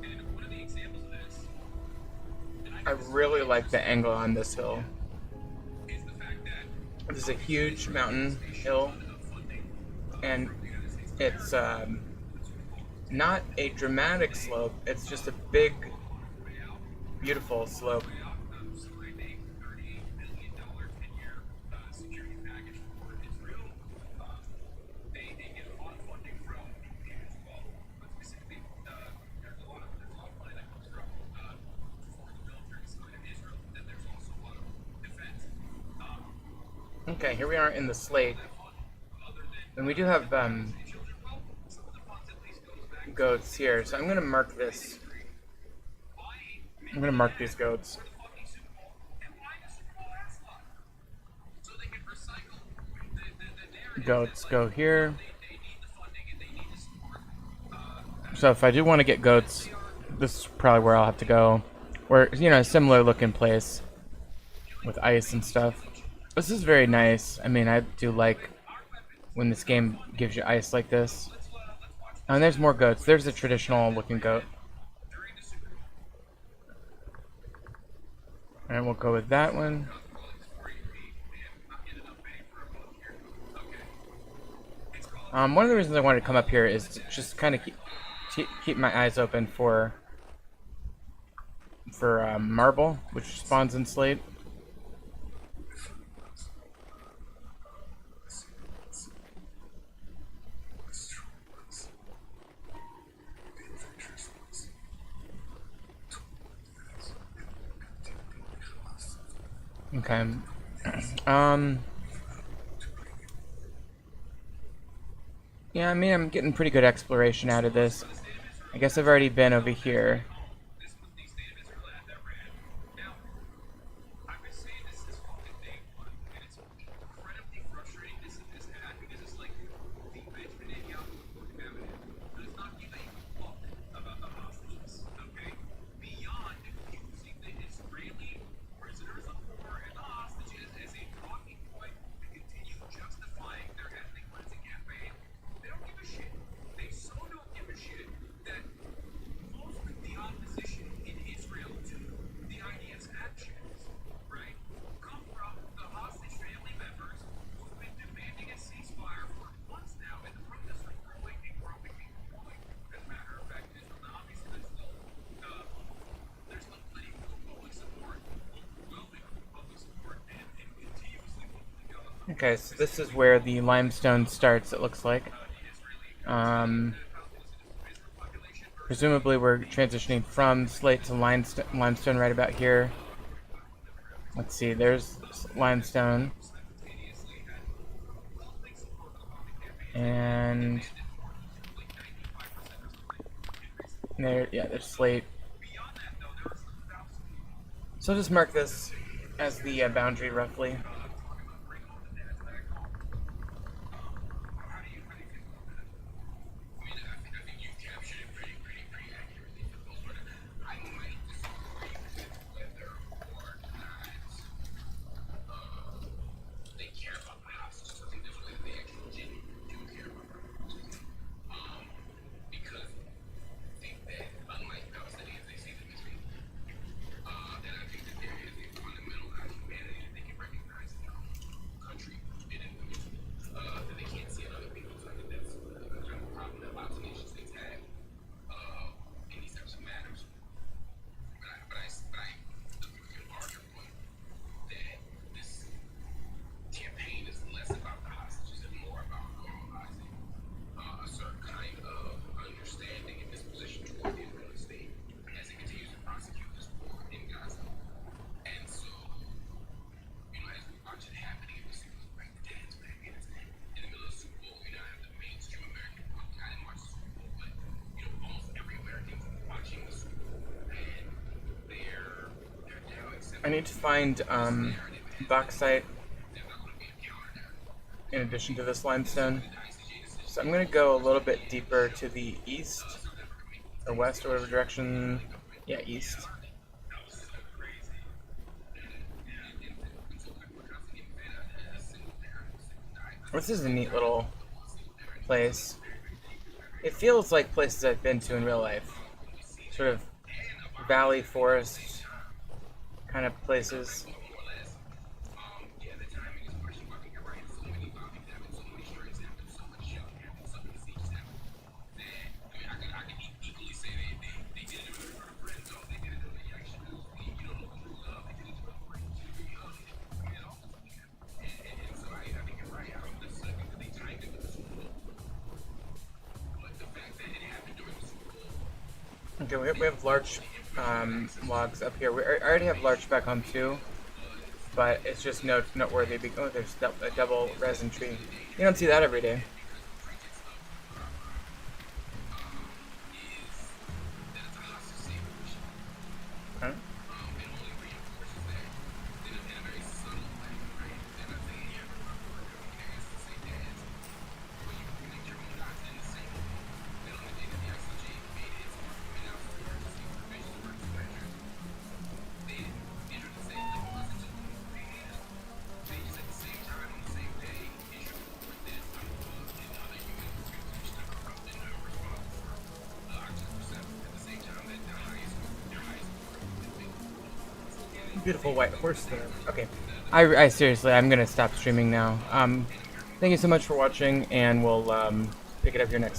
[SPEAKER 2] And one of the examples of this, and
[SPEAKER 1] I really like the angle on this hill.
[SPEAKER 2] is the fact that
[SPEAKER 1] This is a huge mountain hill, and it's not a dramatic slope. It's just a big, beautiful slope.
[SPEAKER 2] signed a $38 billion 10-year security package for Israel. They get a lot of funding from the as well, but specifically there's a lot of money that comes from for the military side of Israel. Then there's also a lot of defense.
[SPEAKER 1] Okay, here we are in the slate,
[SPEAKER 2] Other than
[SPEAKER 1] and we do have
[SPEAKER 2] children, well, some of the funds at least goes back
[SPEAKER 1] goats here. So I'm gonna mark this. I'm gonna mark these goats.
[SPEAKER 2] to the fucking Super Bowl and why the Super Bowl ascot. So they can recycle the narrative
[SPEAKER 1] Goats go here.
[SPEAKER 2] they need the funding and they need the support.
[SPEAKER 1] So if I do want to get goats, this is probably where I'll have to go. Where, a similar looking place with ice and stuff. This is very nice. I mean, I do like when this game gives you ice like this. Oh, and there's more goats. There's a traditional looking goat. Alright, we'll go with that one. One of the reasons I wanted to come up here is to just kind of keep my eyes open for marble, which spawns in slate. Okay. Um. Yeah, I mean, I'm getting pretty good exploration out of this. I guess I've already been over here.
[SPEAKER 2] This was the state of Israel at that ran. Now, I've been saying this since fucking day one, and it's incredibly frustrating this ad because it's like the Benjamin Netanyahu book evidence does not give a fuck about the hostages, okay? Beyond using the Israeli prisoners of war and the hostages as a talking point to continue justifying their ethnic cleansing campaign, they don't give a shit. They so don't give a shit that most of the opposition in Israel to the IDF's actions, right, come from the hostage family members who've been demanding a ceasefire for months now, and the protests are growing and growing and growing. As a matter of fact, obviously there's still plenty of public support, overwhelming public support, and continuously pulling out on
[SPEAKER 1] Okay, so this is where the limestone starts, it looks like. Presumably we're transitioning from slate to limestone right about here. Let's see, there's limestone. And there, yeah, there's slate. So I'll just mark this as the boundary roughly.
[SPEAKER 2] they care about the hostages. I think that's why they actually do care about the hostages. Because I think that unlike Palestinians, they see them as people. And I think that there is a fundamental out of humanity that they can recognize in their own country and in that they can't see in other people. So I think that's a kind of problem that lots of nation states have in these types of matters. But I agree with your larger point that this campaign is less about the hostages and more about normalizing a certain kind of understanding and disposition toward the Israeli state as it continues to prosecute this war in Gaza. And so, as we watch it happening, we see those break the dance back in the middle of the Super Bowl. I have the mainstream American, I didn't watch the Super Bowl, but almost every American watching the Super Bowl, and they're now accepting.
[SPEAKER 1] I need to find bauxite in addition to this limestone. So I'm going to go a little bit deeper to the east or west or whatever direction. Yeah, east. This is a neat little place. It feels like places I've been to in real life. Sort of valley forest kind of places. Okay, we have large logs up here. I already have larch back home too, but it's just noteworthy because there's a double resin tree. You don't see that every day. Huh? Beautiful white horse there. Okay, I seriously, I'm gonna stop streaming now. Thank you so much for watching, and we'll pick it up here next.